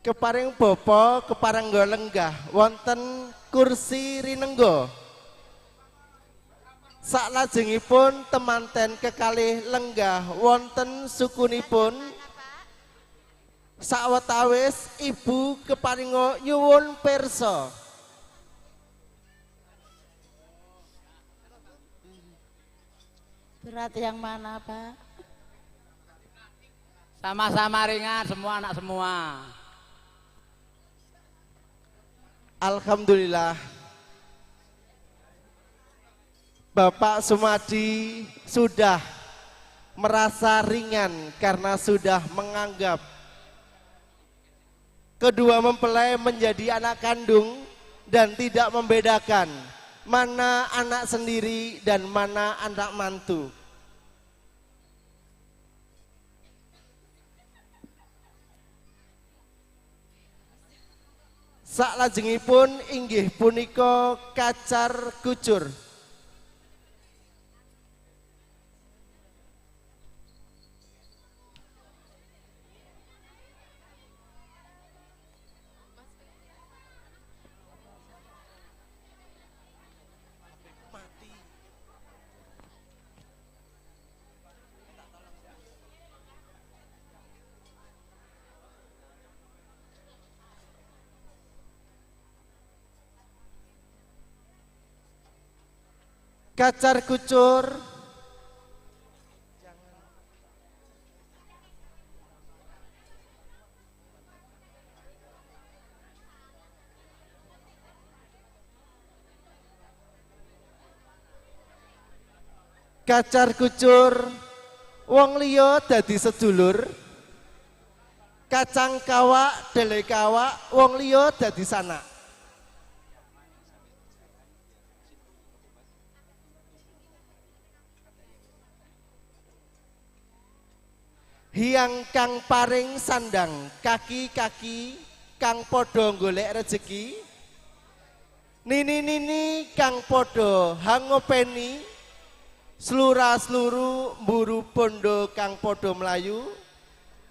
Speaker 3: keparing bapa keparengga lenggah wonten kursi rinengga. Saklajengipun temanten kekalih lenggah wonten sukunipun. Sawetawis ibu keparinga nyuwun pirsa.
Speaker 7: Berat yang mana, Pak?
Speaker 8: Sama-sama ringan semua anak semua.
Speaker 3: Alhamdulillah. Bapak Sumadi sudah merasa ringan karena sudah menganggap kedua mempelai menjadi anak kandung dan tidak membedakan mana anak sendiri dan mana anak mantu. Saklajengipun inggih punika kacar kucur. Kacar kucur kacar kucur wong liya dadi sedulur, kacang kawak dele kawak wong liya dadi sanak. Hiang kang paring sandang kaki-kaki kang podo golek rezeki, nini-nini kang podo hangopeni, selura-seluru mburu bondo kang podo melayu,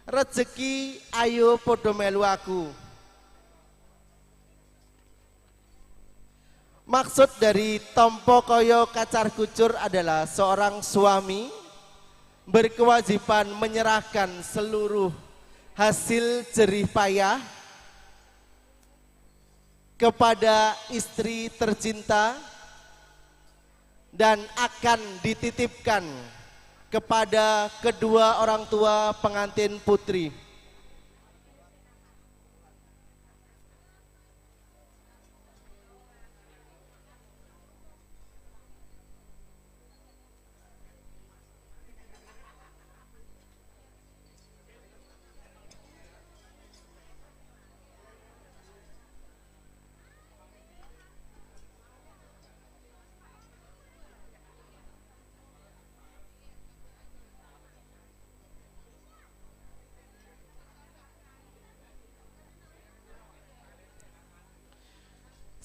Speaker 3: rezeki ayo podo melu aku. Maksud dari tompo koyo kacar kucur adalah seorang suami berkewajiban menyerahkan seluruh hasil jerih payah kepada istri tercinta dan akan dititipkan kepada kedua orang tua pengantin putri.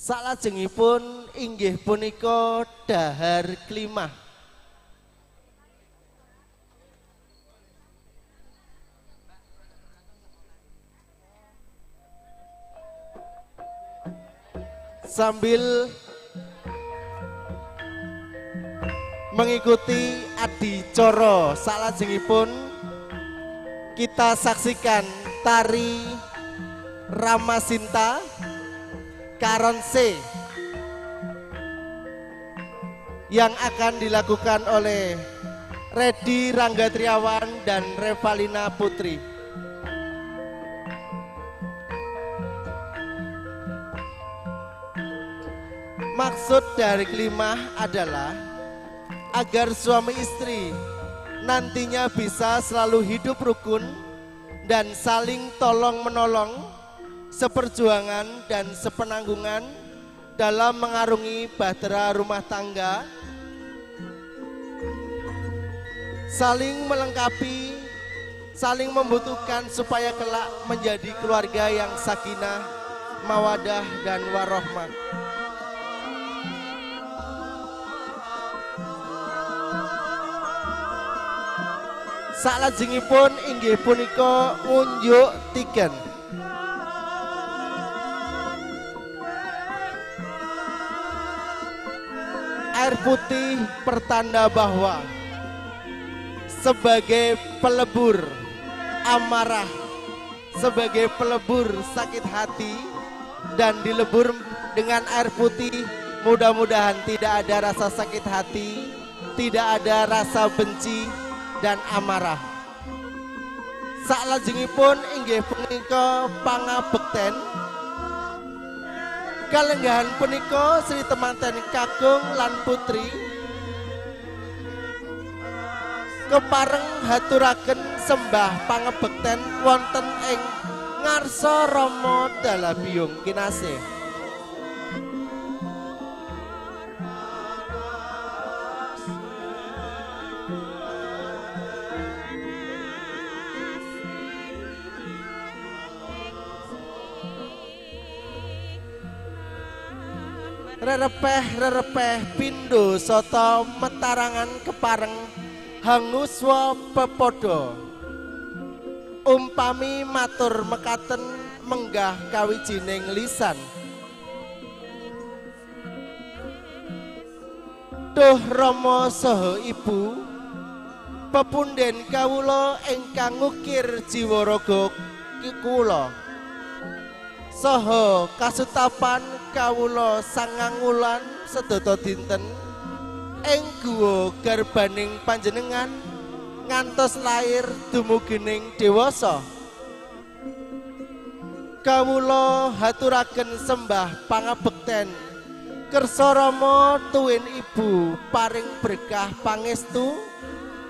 Speaker 3: Salajengipun inggih punika dahar klimah. Sambil mengikuti adicara salajengipun kita saksikan tari Ramasinta Karonse yang akan dilakukan oleh Redi Rangga Triawan dan Revalina Putri. Maksud dari klimah adalah agar suami istri nantinya bisa selalu hidup rukun dan saling tolong menolong, seperjuangan dan sepenanggungan dalam mengarungi bahtera rumah tangga, saling melengkapi, saling membutuhkan supaya kelak menjadi keluarga yang sakinah, mawadah dan warohmah. Salajengipun inggih punika ngunjuk tiken. air putih pertanda bahwa sebagai pelebur amarah, sebagai pelebur sakit hati, dan dilebur dengan air putih, mudah-mudahan tidak ada rasa sakit hati, tidak ada rasa benci dan amarah. Salajengipun inggih punika pangabekten kalenggahan punika Sri Temanten kakung lan putri kepareng haturaken sembah pangabekten wonten ing ngarsa Rama Dalabiyung kinasih. Rerepeh pindo soto metarangan kepareng hanguswa pepodo umpami matur mekaten menggah kawijining lisan. Duh Rama saha Ibu, pepunden kawula ingkang ngukir jiwa raga kula saha kasutapan kawula 9 wulan sedaya dinten ing guwa garbaning panjenengan ngantos lair dumugining dewasa. Kawula haturaken sembah pangabekten kersa Rama tuwin Ibu paring berkah pangestu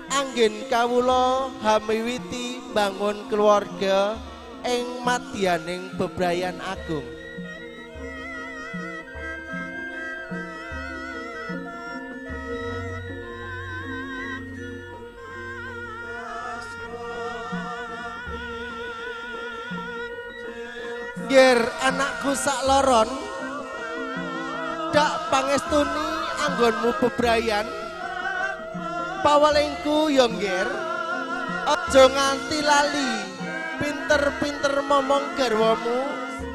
Speaker 3: anggen kawula hamiwiti bangun keluarga ing madyaning bebrayan agung. Ger anakku sak loron dak pangestuni anggonmu bebrayan pawalingku yo ngger aja nganti lali pinter-pinter momong garwamu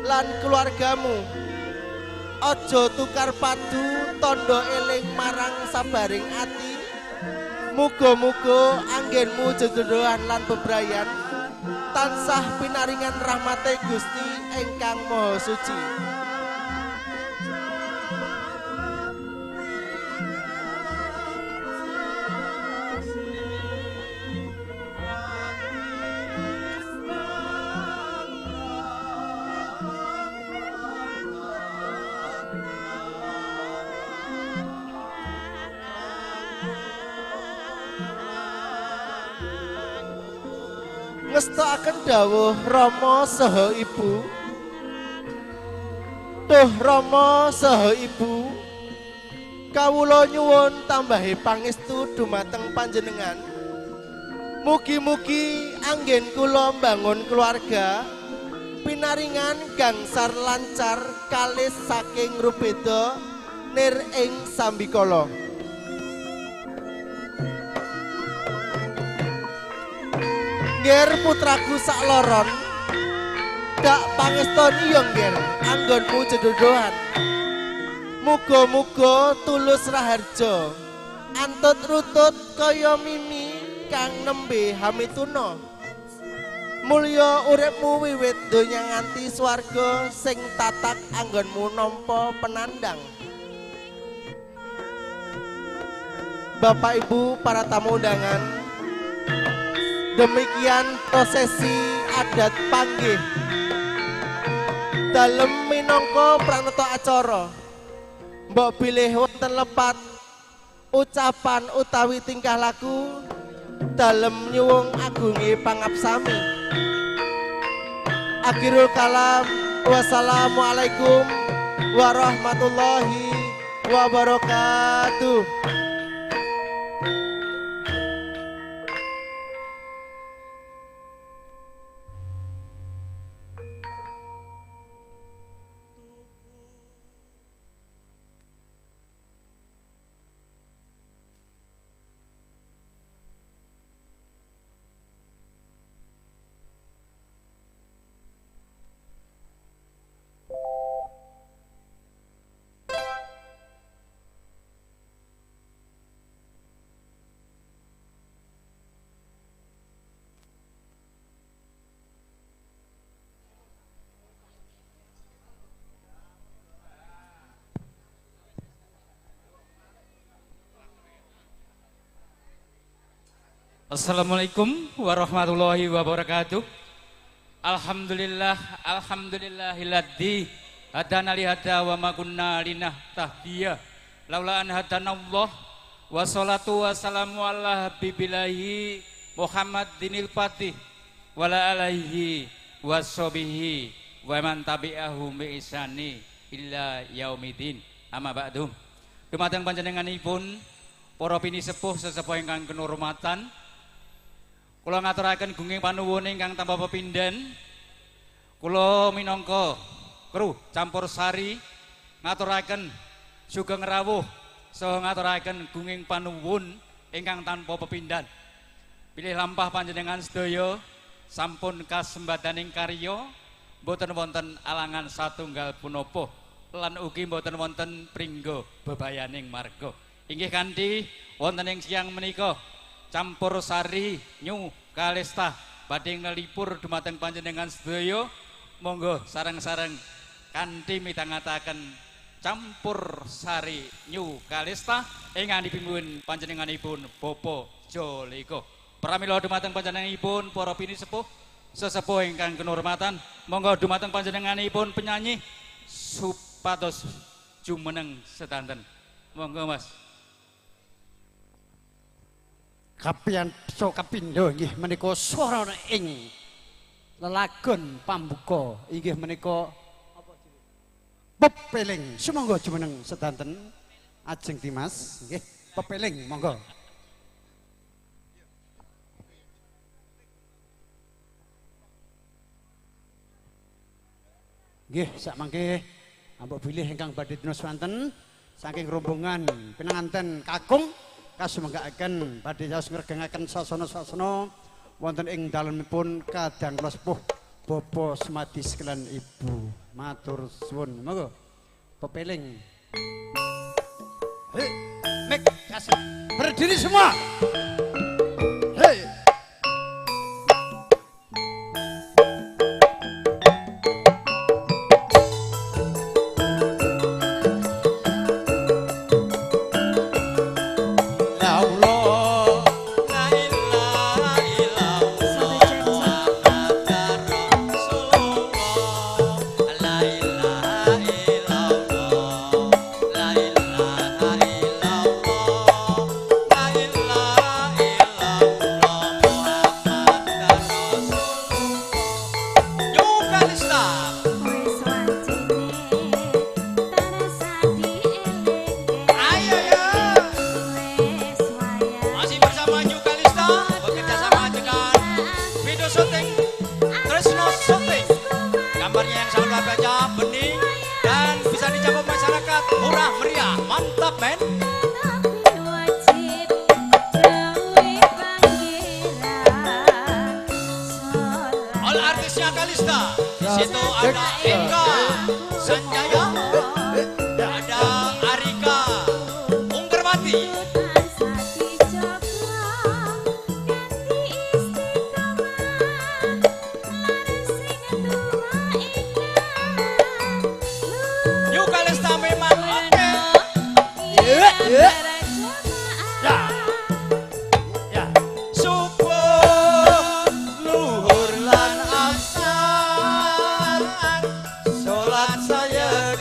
Speaker 3: lan keluargamu, aja tukar padu tondo eling marang sabaring ati. Muga-muga anggenmu jejodohan lan bebrayan tansah pinaringan rahmate Gusti ingkang Maha Suci. Ngestakaken dawuh Rama saha Ibu. Duh Rama saha Ibu, kawula nyuwun tambahi pangestu dumateng panjenengan. Mugi-mugi anggen kula mbangun keluarga pinaringan gangsar lancar kalis saking rubeda nir ing sambikala. Nger putraku sak loron dak pangestoni yo ngger anggonmu jedodohan. Muga-muga tulus raharja antut rutut kaya mimi kang nembe hamituna. Mulya uripmu wiwit donya nganti swarga sing tatak anggonmu nampa penandang. Bapak Ibu para tamu undangan, demikian prosesi adat panggih dalem minangka pranata acara. Mbok bilih wonten lepat ucapan utawi tingkah laku dalem nyuwung agungi pangabsami. Akhirul kalam, wassalamualaikum warahmatullahi wabarakatuh.
Speaker 7: Assalamualaikum warahmatullahi wabarakatuh. Alhamdulillah, alhamdulillahilladzi hadana li hada wa ma kunna linahtadiya laula an hadanallah. Wassalatu wassalamu ala habibillahi Muhammadinil Fatih wala alaihi washabihi wa man tabi'ahum bi ihsani illa yaumidin. Amma ba'du. Dumateng panjenenganipun para pini sepuh sesepuh ingkang kinurmatan, kula ngaturaken gunging panuwun ingkang tanpa pepindhan. Kula minangka kru campur sari ngaturaken sugeng rawuh saha ngaturaken gunging panuwun ingkang tanpa pepindhan. Pilih lampah panjenengan sedaya sampun kasembadaning karya boten wonten alangan satunggal punapa lan ugi boten wonten pringga bebayaning marga. Inggih kanthi wonten ing siang menika campur sari nyu kalesta badhe ngelipur dumateng panjenengan sedaya. Monggo sareng-sareng kanthi midhangetaken campur sari nyu kalesta ingkang dipimpin panjenenganipun Bapak Joleko. Pramila dumateng panjenenganipun para pini sepuh sesepuh ingkang kinurmatan, monggo dumateng panjenenganipun penyanyi supados jumeneng sedanten. Monggo Mas.
Speaker 9: Kapian so kapindo inggih menika swara ing lelagon pambuka inggih menika pepeling. Sumangga jumeneng sedanten ajeng Dimas nggih pepeling monggo. Nggih sak mangke ampun bilih ingkang badhe dina swanten saking rombongan pinanganten kakung kasumenggakaken badhe saos ngregengaken sasana-sasana wonten ing dalemipun kadang kula sepuh Bapak Semadi sekalian Ibu. Matur suwun. Monggo. Pepeling. Hei, mek kasih. Berdiri semua. Hei.
Speaker 6: Murah meriah, mantap men. All artisnya Kalista. Di situ ada Eka Sanjaya, ada Arika Ungkerwati. Yuk Kalista memang oke. Ya. Subuh luhur lan asar, sholat saya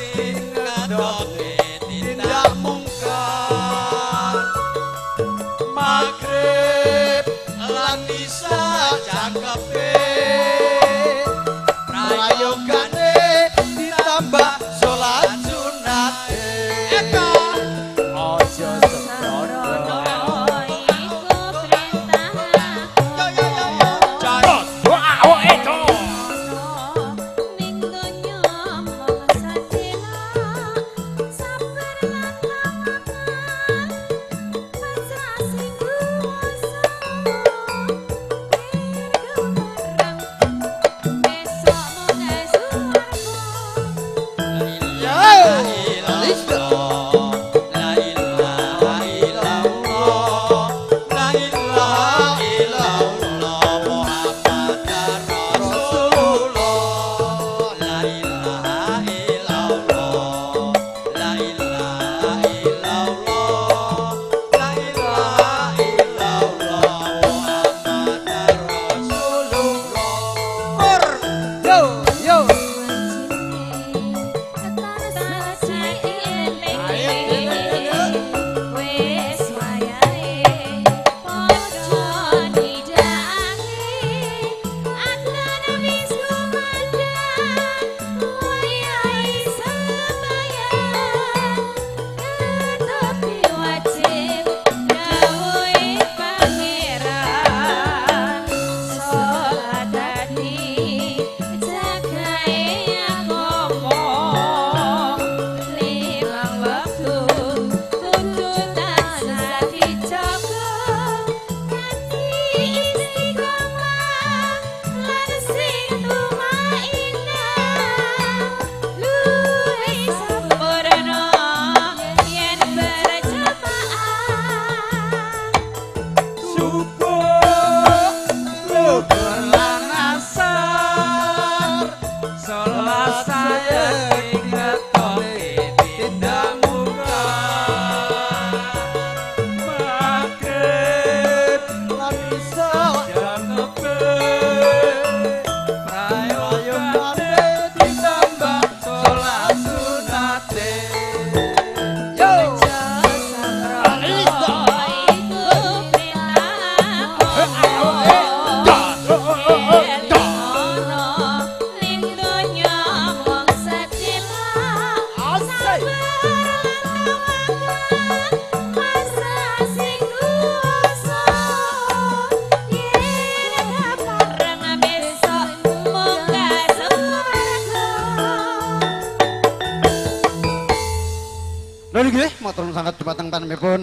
Speaker 9: matur nuwun sanget dumateng panjenenganipun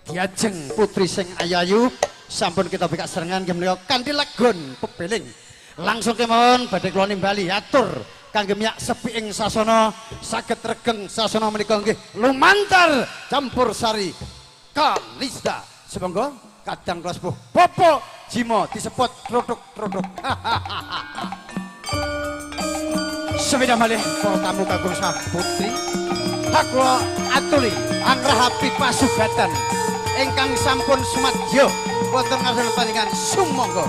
Speaker 9: Diajeng putri sing ayu-ayu sampun kita bikak serengan nggih menika kanthi legon pebeling. Langsung kemawon badhe kula nimbali atur kangge miyak sepi ing sasana saged regeng sasana menika nggih lumantar campur sari Kalista. Semonggo kadang kula sepuh Popo Jimo disebut truduk-truduk. Sepeda malih para tamu kagum saputri hakula aturi anggrahapi pasugatan ingkang sampun sumadyo wonten ngarsa panjenengan sumangga.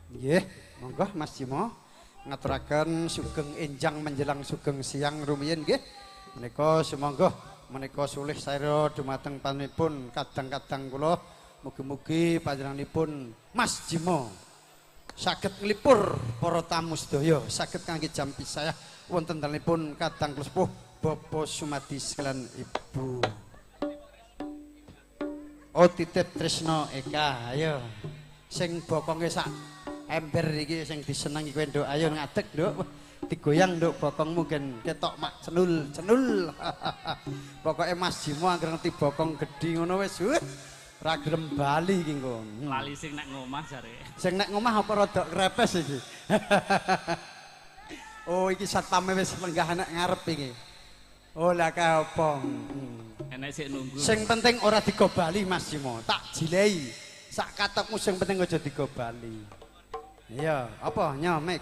Speaker 9: Nggih, monggo Mas Jimo ngaturaken sugeng enjang menjelang sugeng siang rumiyin nggih. Menika sumangga menika sulih saira dumateng panjenenganipun kadang-kadang kula mugi-mugi panjenenganipun Mas Jimo saged nglipur para tamu sedaya saged kangge jam pisah wonten dalemipun kadang kula sepuh Bapak Sumadi sekalian Ibu. Oh titip Tresno Eka ayo sing bokonge sak ember iki sing disenengi kowe nduk ayo ngadeg nduk digoyang nduk bokong mungkin ketok mak cenul pokoknya Mas Jimo anggere ngerti bokong gedhi ngono wis ora gelem bali iki engko
Speaker 7: lali sing nek ngomah jare
Speaker 9: sing nek ngomah apa rada krepes iki oh iki satpame wis lenggah nek ngarep iki oh lah ka apa
Speaker 7: enek sik nunggu
Speaker 9: sing penting ora digobali Mas Jimo tak jilehi sak katokmu sing penting aja digobali iya apa nyamek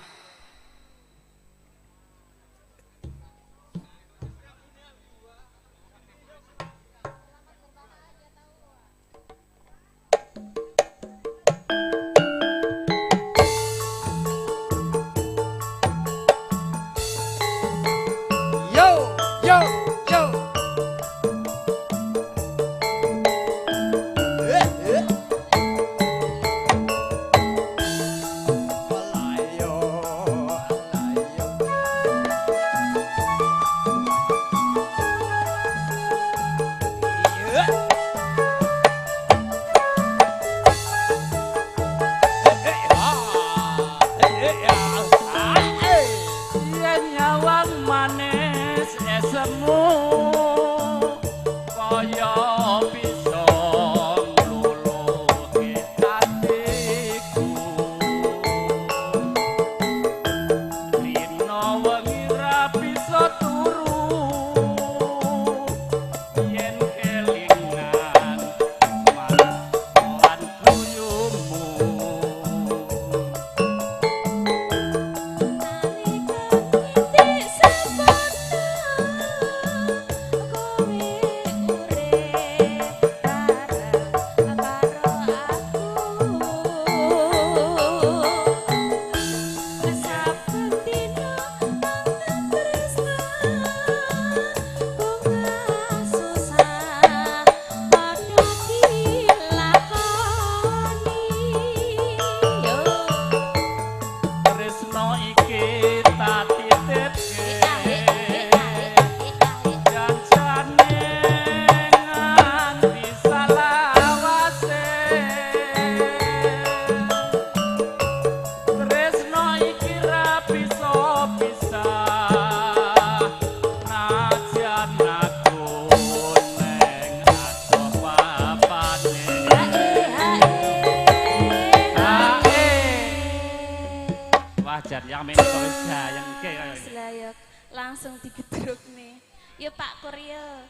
Speaker 10: langsung digedruk nih. Yuk Pak Kuryo.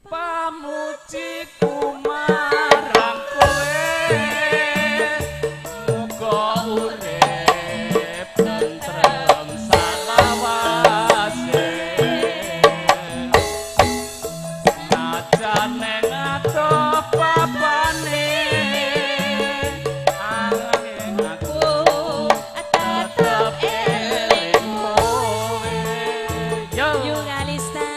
Speaker 7: Pamujiku marang kowe muga urip tentrem salawase najane ngato papane angin aku tetep eling kowe yo
Speaker 10: Kalista.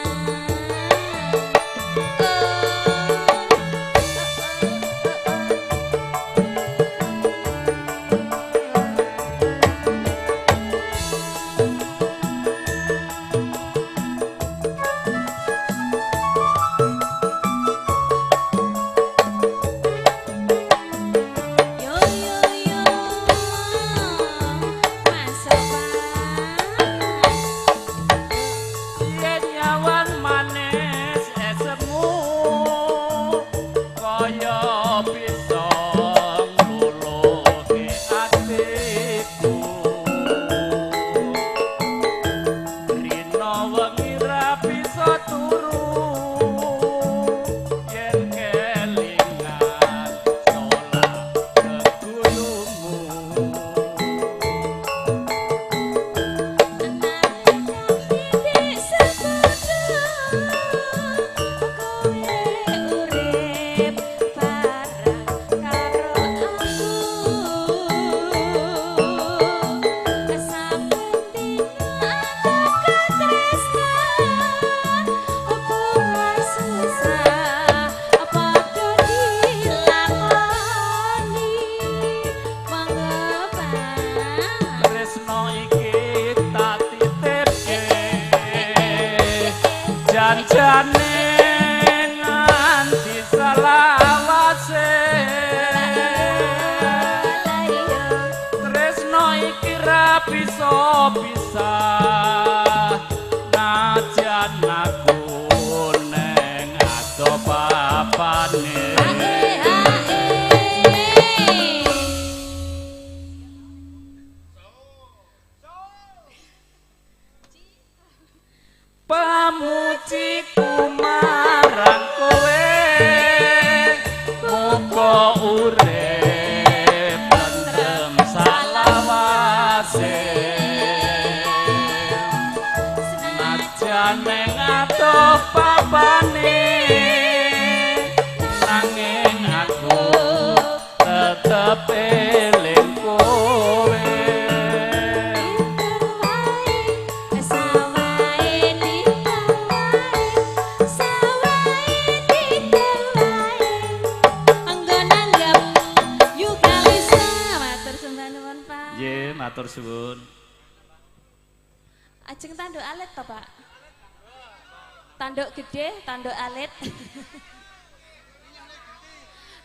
Speaker 7: Janjane nganti salawase tresno iki ra bisa najan aku neng ado papane pamujiku marang kowe muga urip tentrem salawase senajan ning atuh papane nanging aku tetep eling kowe matur suwun.
Speaker 10: Ajeng tanduk alit to, Pak? Tanduk gede, tanduk alit.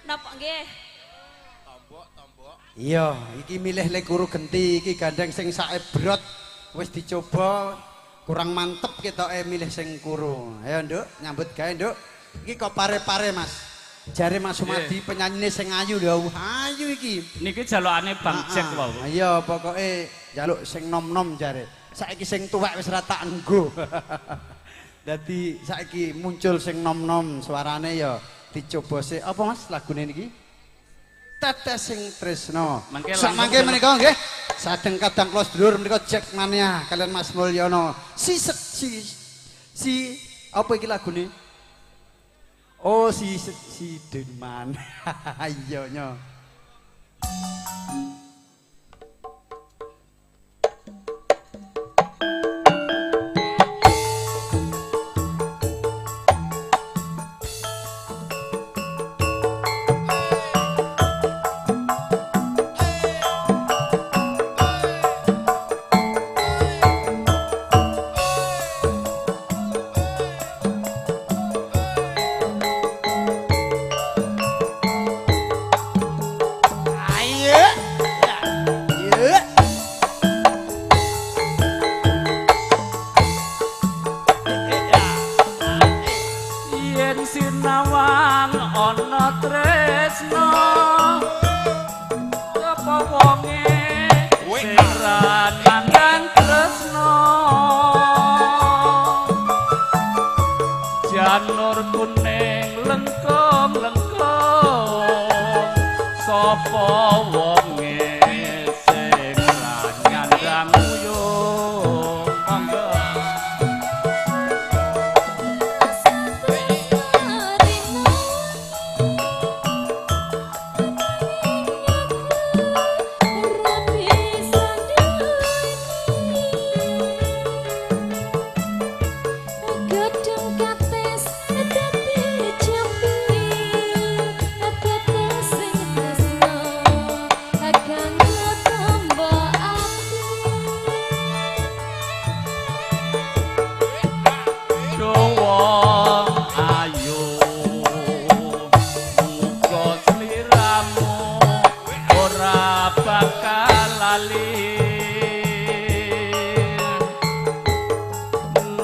Speaker 10: Napa nggih?
Speaker 9: Tombok. Iya, iki milih lek guru genti iki gandeng sing saebrot wis dicoba kurang mantep ketoke milih sing kuru. Ayo, Nduk, nyambut gawe, Nduk. Iki kok pare-pare, Mas. Jare Mas Sumadi penyanyine sing ayu lho, ayu iki.
Speaker 7: Niki jalukane Bang Jack wae.
Speaker 9: Iya, pokoke jaluk sing nom-nom jare. Saiki sing tuwek wis ra tak enggo. Dadi saiki muncul sing nom-nom suarane ya dicoba sik. Apa Mas lagune niki? Tetes sing tresno. Samangke menika nggih. Sadeng kadang kula sedulur menika Jack Mania kalian Mas Mulyono. Si apa iki lagune? Oh si Denman. Iya nyo.
Speaker 7: Janur kuning lengkong-lengkong sapa wonge sing ra nyandang uyung monggo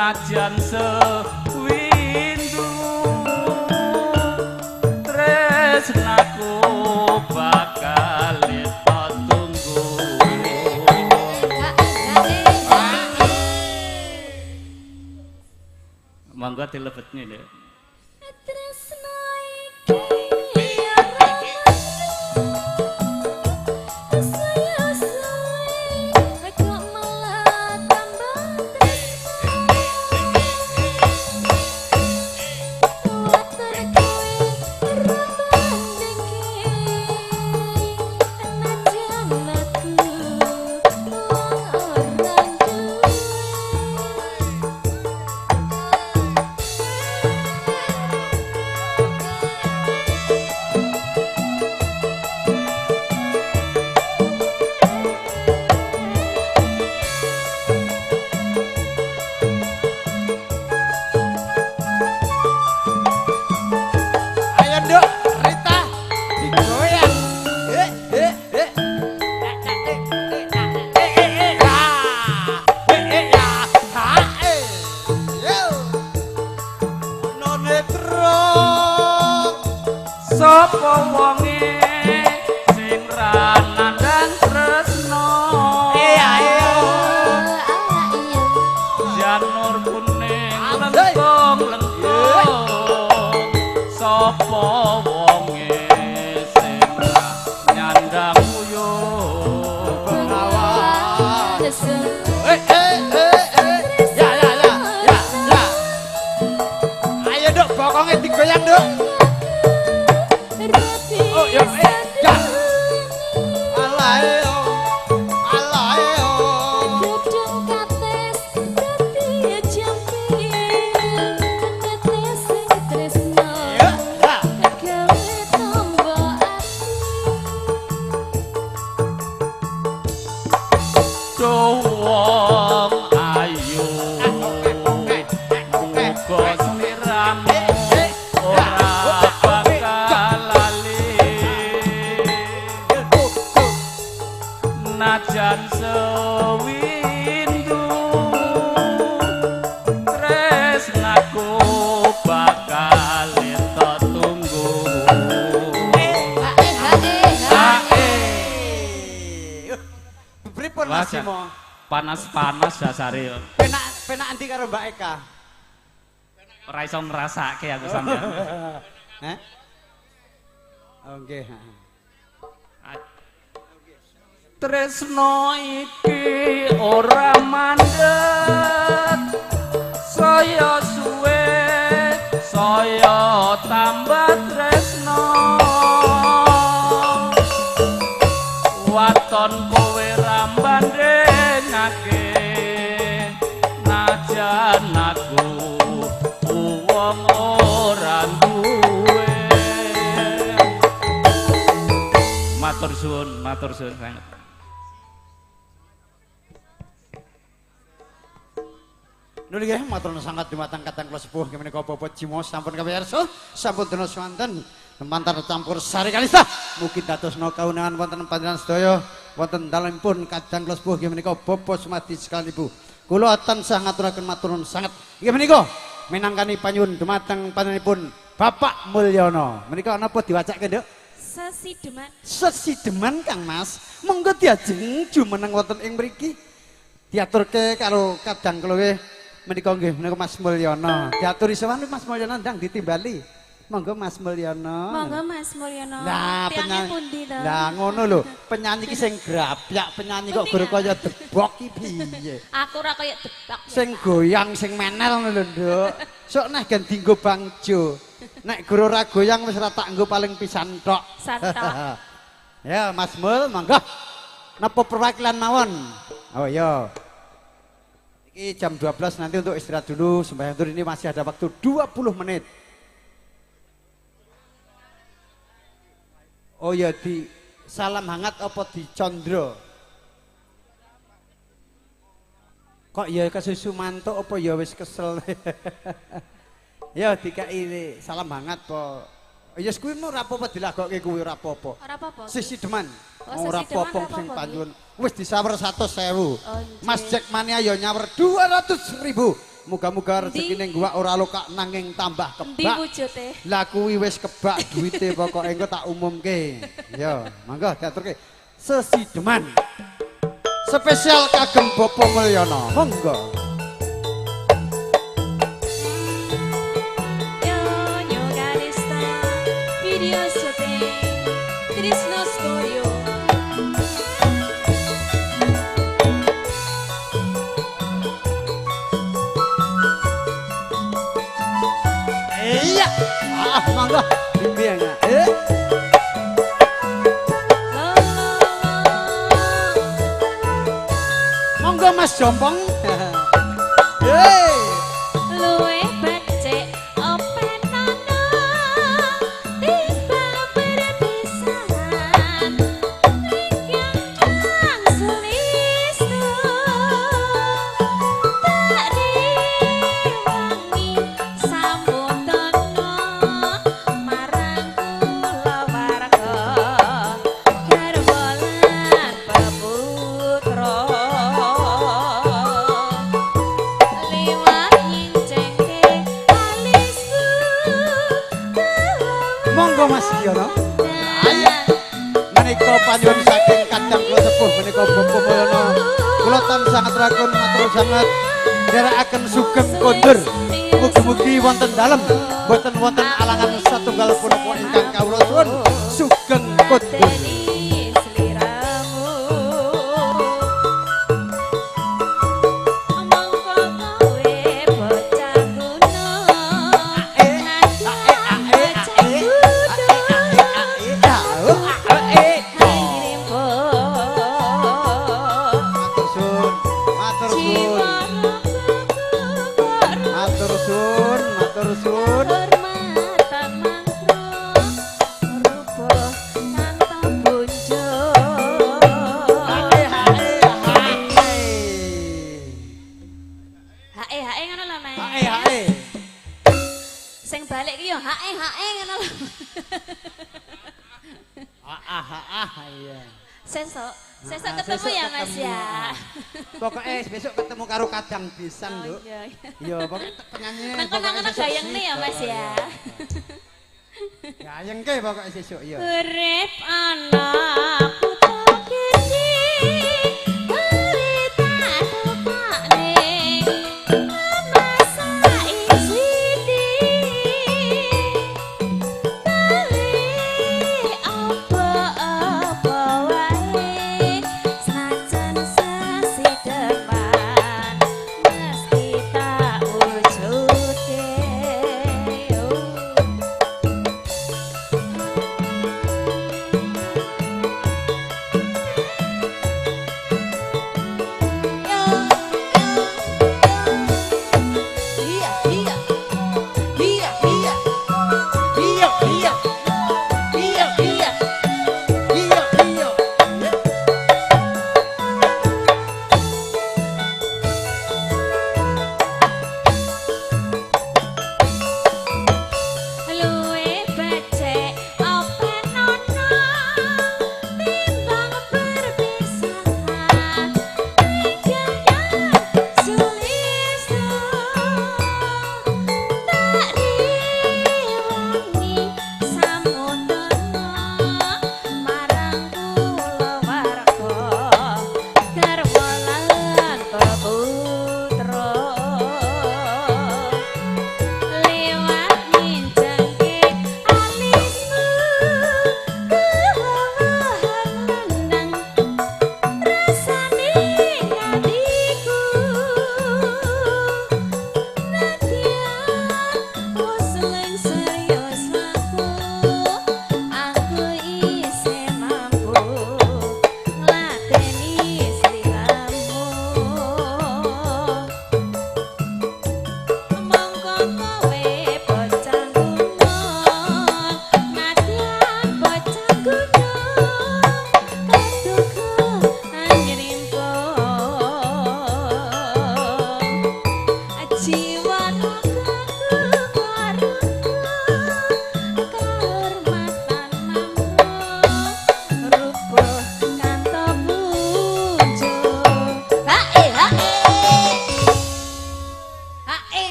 Speaker 7: najan sewindu tresnaku bakal tunggu monggo dilebetne lho sapa wonge sing ra nandang tresno janur kuning lengkong sapa wonge sing ra nyandang uyuh
Speaker 9: ayo dok pokoknya digoyang dok oh ya ya alae
Speaker 7: najan sewindu tresnaku bakal ento tunggu
Speaker 9: pripun Mas Simo
Speaker 7: panas-panas dasare
Speaker 9: penak endi karo Mbak Eka
Speaker 7: ora iso ngrasake aku sampeyan
Speaker 9: heh oh nggih
Speaker 7: tresno iki ora mandhet saya suwe saya tambah tresno waton kowe rambandhenake najan aku wong ora duwe matur suwun sanget.
Speaker 9: Nuli nggih matur sangat dumateng kadang kula sepuh menika Bapak Jimo sampun kawiyarsa sampun dina swanten mantar campur sari kalista mugi dadosna kaunangan wonten panjenengan sedaya wonten dalemipun kadang kula sepuh menika Bapak Sumadi sekalibu kula tansah ngaturaken matur nuwun sanget inggih menika minangkani panyuwun dumateng panjenenganipun Bapak Mulyono menika napa diwacake Nduk Sesideman Kang Mas monggo diajeng jumeneng wonten ing mriki diaturke karo kadang kula nggih menika nggih menika Mas Mulyono diaturi sowan Mas Mulyono ndang ditimbali monggo Mas Mulyono lah penyanyi pundi to lah ngono lho penyanyi ki sing grabyak penyanyi kok guru kaya debok ki piye
Speaker 10: aku ora kaya debak
Speaker 9: sing goyang sing menel ngono lho Nduk sok neh gen dienggo bangjo nek guru ora goyang wis ora tak nggo paling pisan tok
Speaker 10: santok
Speaker 9: ya Mas Mul monggo napa perwakilan mawon oh iya ini jam 12 nanti untuk istirahat dulu sembahyang tur ini masih ada waktu 20 menit oh ya di salam hangat apa di condro kok ya kesusu mantuk apa ya wis kesel ya dikai salam hangat po ya kuwi ora apa-apa dilagokke kuwi ora apa-apa Sesideman ora apa-apa sing panjun wis disawer 100.000 Mas Jack Mania ya nyawer 200.000 muga-muga rezekine gua ora lokak nanging tambah kebak lah kuwi wis kebak duwite pokoke engko tak umumke ya monggo diaturke Sesideman spesial kagem Bapak Mulyono monggo
Speaker 10: video syuting Trisno Studio
Speaker 9: iya monggo bimbingannya monggo Mas Jompong
Speaker 10: luwe becek openono timbang berpisahan ingkang sulistu tak diwangi sambutono marang kula warga garwa lan peputra
Speaker 9: menika panyuwun saking kadang kula sepuh menika Bapak Mulyono. Kula tansah ngaturaken matur sanget nderekaken sugeng kondur. Mugi-mugi wonten dalem boten wonten alangan satunggal punapa ingkang kawula suwun sugeng kondur.
Speaker 10: Sesok ketemu ya Mas ya.
Speaker 9: Pokoknya besok ketemu karo kadang pisan lho. Iya, pokoknya penyanyi.
Speaker 10: Nang gayeng nih ya Mas ya.
Speaker 9: Gayeng ke pokoknya sesuk ya.
Speaker 10: Urip anakku tak kene.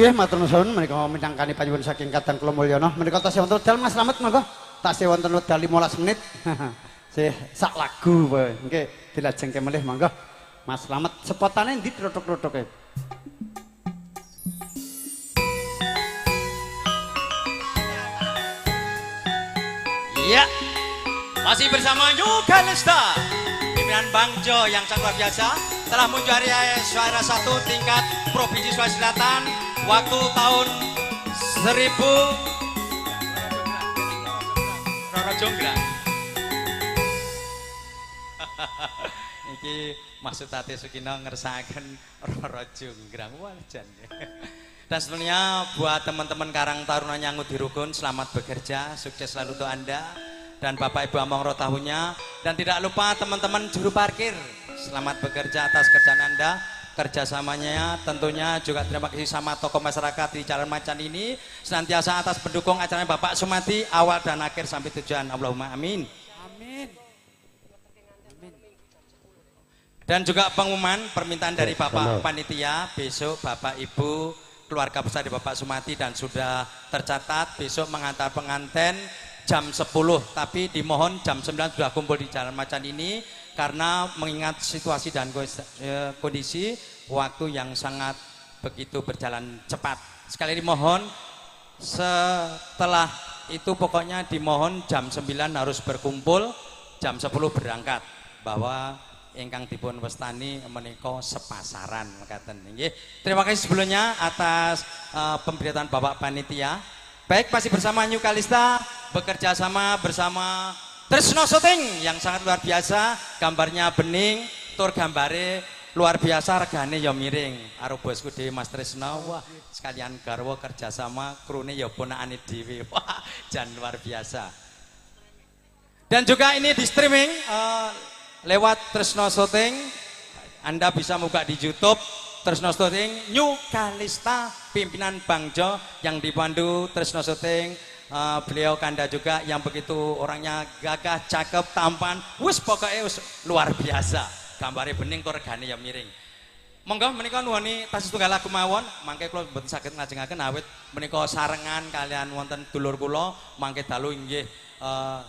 Speaker 10: Matur nuwun menika mincangkani panyuwun saking kadang kula Mulyono menika tasih wonten wekdal Mas Slamet monggo tasih wonten wekdal 15 menit sih sak lagu wae nggih dilajengke melih monggo Mas Slamet sepotane ndi trotok-trotoke
Speaker 11: Iya masih bersama Yoga Lesta pimpinan Bang Jo yang sangat luar biasa telah menjuari juara 1 tingkat Provinsi Sulawesi Selatan waktu tahun 1000 Roro Jonggrang. Iki maksud Ate Sukino ngersakaken Roro Jonggrang wajan. Dan sebenarnya buat teman-teman Karang Taruna Nyangu di Rukun, selamat bekerja, sukses selalu untuk Anda. Dan Bapak Ibu Among roh tahunya. Dan tidak lupa teman-teman juru parkir, selamat bekerja atas kerjaan Anda. Kerjasamanya tentunya juga terima kasih sama tokoh masyarakat di Jalan Macan ini. Senantiasa atas pendukung acara Bapak Sumadi, awal dan akhir sampai tujuan. Allahumma amin.
Speaker 8: Amin.
Speaker 11: Dan juga pengumuman permintaan dari Bapak Panitia, besok Bapak Ibu keluarga besar di Bapak Sumadi dan sudah tercatat besok mengantar pengantin jam 10, tapi dimohon jam 9 sudah kumpul di Jalan Macan ini karena mengingat situasi dan kondisi waktu yang sangat begitu berjalan cepat. Sekali lagi mohon setelah itu pokoknya dimohon jam 9 harus berkumpul, jam 10 berangkat, bahwa ingkang dipun wastani menika sepasaran mekaten nggih. Terima kasih sebelumnya atas pemberitahuan Bapak Panitia. Baik, masih bersama New Kalista, bekerja sama bersama Tresno Shooting yang sangat luar biasa, gambarnya bening, tur gambare luar biasa, regane ya miring. Karo bosku dhewe Mas Tresno, wah sekalian garwa kerjasama, krune ya ponakane dhewe. Wah, jan luar biasa. Dan juga ini di streaming lewat Tresno Shooting. Anda bisa buka di YouTube Tresno Shooting New Kalista, pimpinan Bang Jo yang dipandu Tresno Shooting. Beliau Kanda juga yang begitu orangnya gagah, cakep, tampan, wis pokoknya wis luar biasa. Gambare bening tur regane ya miring. Monggo menika nuwuni tasih tunggal lagu mawon, mangke kula mboten saged ngajengaken awit menika sarengan kalian wonten dulur kula, mangke dalu inggih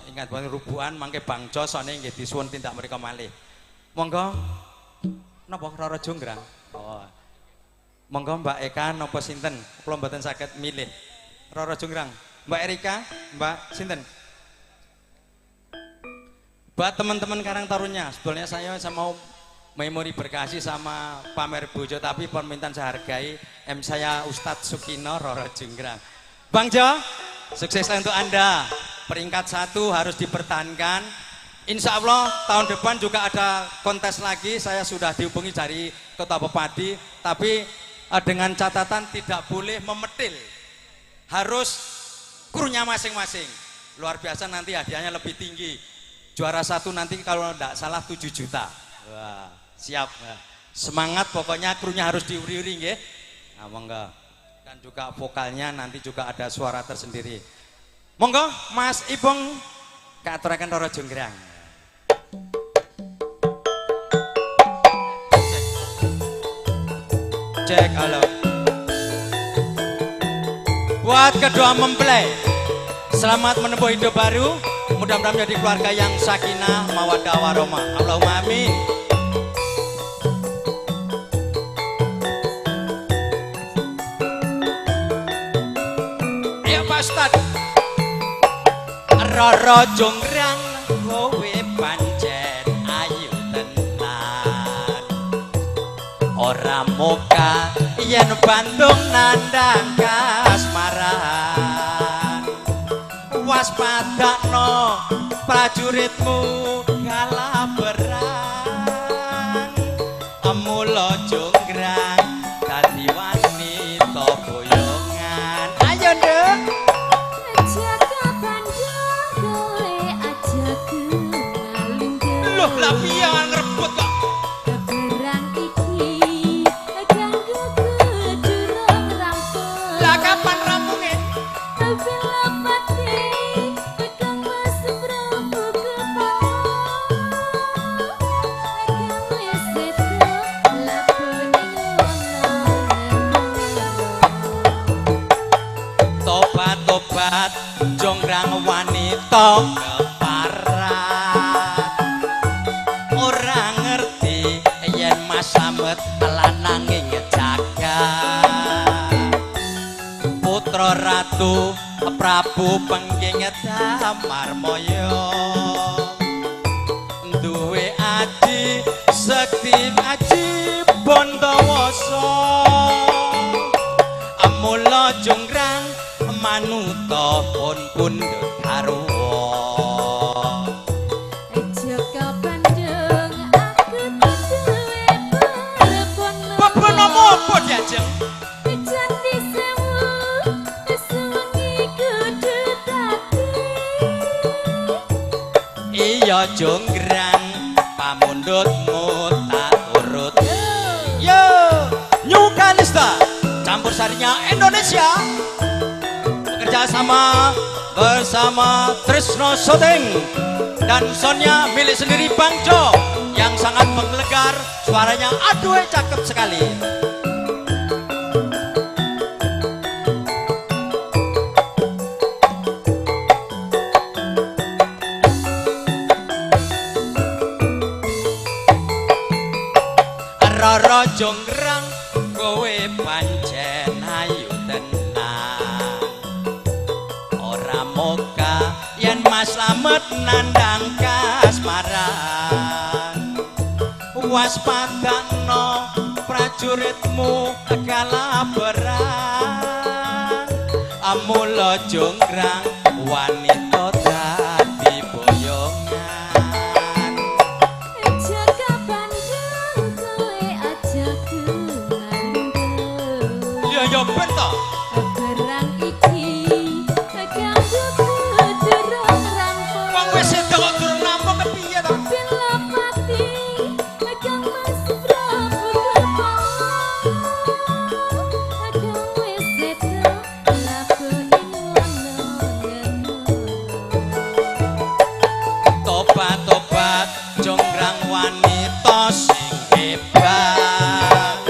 Speaker 11: ingat wonten rubuhan, mangke Bang Jo sone nggih disuwun tindak mriku malih. Monggo napa Roro Jonggrang? Oh. Monggo Mbak Eka napa sinten? Kula mboten saged milih. Roro Jonggrang. Mbak Erika, Mbak Sinten. Buat teman-teman Karang Tarunnya, sebetulnya saya mau memori berkasih sama pamer bojo, tapi permintaan saya hargai. Saya Ustadz Sukino Roro Jonggrang. Bang Jo, sukses untuk Anda. Peringkat 1 harus dipertahankan. Insya Allah tahun depan juga ada kontes lagi. Saya sudah dihubungi dari Kota Bupati, tapi dengan catatan tidak boleh memetil. Harus krunya masing-masing. Luar biasa, nanti hadiahnya lebih tinggi. Juara 1 nanti kalau tidak salah 7 juta. Wah, siap. Semangat pokoknya, krunya harus diuri-uri nggih. Nah, monggo. Dan juga vokalnya nanti juga ada suara tersendiri. Monggo Mas Ibong katuraken Roro Jonggrang. Cek halo. Buat kedua mempelai, selamat menempuh hidup baru, mudah-mudahan menjadi keluarga yang sakinah mawaddah warahmah. Allahumma amin. Ayo Pak Ustad. Roro Jonggrang kowe pancen ayu tenan, ora moga yen Bandung nandang kasmaran. Waspadakno prajuritmu kalaberan, mula Jonggrang dadi wanita boyongan. Ayo Nduk. Loh, lah piye ngrebut kok? Lah kapan rampunge? Tobat-tobat Jonggrang wanita keparat, ora ngerti yen Mas Slamet lananging jagat. Putra Ratu Prabu Pengging Damarmaya, duwe aji sekti aji Bondowasa. Mula Jonggrang manuta pun pundhut garwa. Bebono apa diajeng? iya jonggrang pamundutmu tak turut. Yo New Kalista campur sarinya Indonesia bekerja sama bersama Trisno Shooting dan soundnya milik sendiri Bang Jo yang sangat menggelegar, suaranya aduh cakep sekali. Roro jonggrang kowe pancen ayu tenan, ora moga yen Mas Slamet nandang kasmaran. Waspadakno prajuritmu kalaberan, mula jonggrang wanita dadi boyongan.
Speaker 12: Jaga bandeng kowe aja kemandel.
Speaker 11: Ya ben to.
Speaker 12: Barang iki kanggo durung rampung.
Speaker 11: Wong wis sedok kok durung rampung kepiye to?
Speaker 12: Bila mati kang Mas Prabu Kerpawa. Kang wis sedok labuhin wono.
Speaker 11: Tobat-tobat jonggrang wanita sing hebat,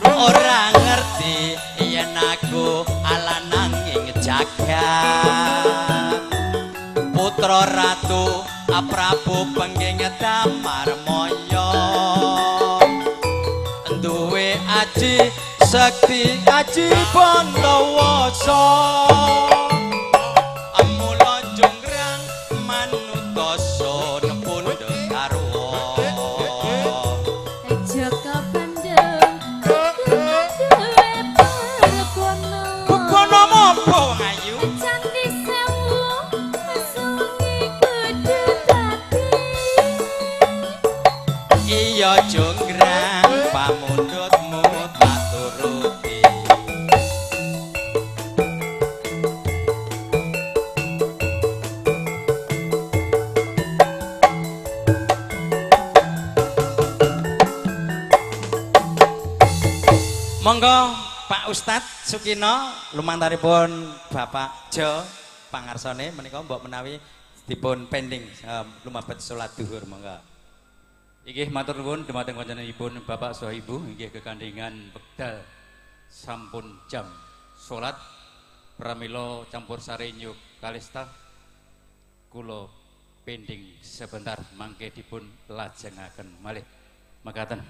Speaker 11: ora ngerti yen aku alanang ing jagat. Putra Ratu Prabu Pengging Damarmaya duwe aji sekti aji Pandawasa. Mula jonggrang manutasa nepun garwa.
Speaker 12: Jaga bandeng duwe perkono.
Speaker 11: Bebono mopo wong ayu?
Speaker 12: Candi sewu sungi kudu dadi.
Speaker 11: Iya jonggrang pamundutmu tak turuti. Monggo Pak Ustadz Sukino lumantaripun Bapak Jo pangarsane menika mbok menawi dipun pending lumebet salat duhur monggo.
Speaker 7: Inggih matur nuwun dumateng panjenenganipun Bapak saha Ibu inggih kekandhingan wekdal sampun jam salat pramila campur sari New Kalista kula pending sebentar mangke dipun lajengaken malih mekaten.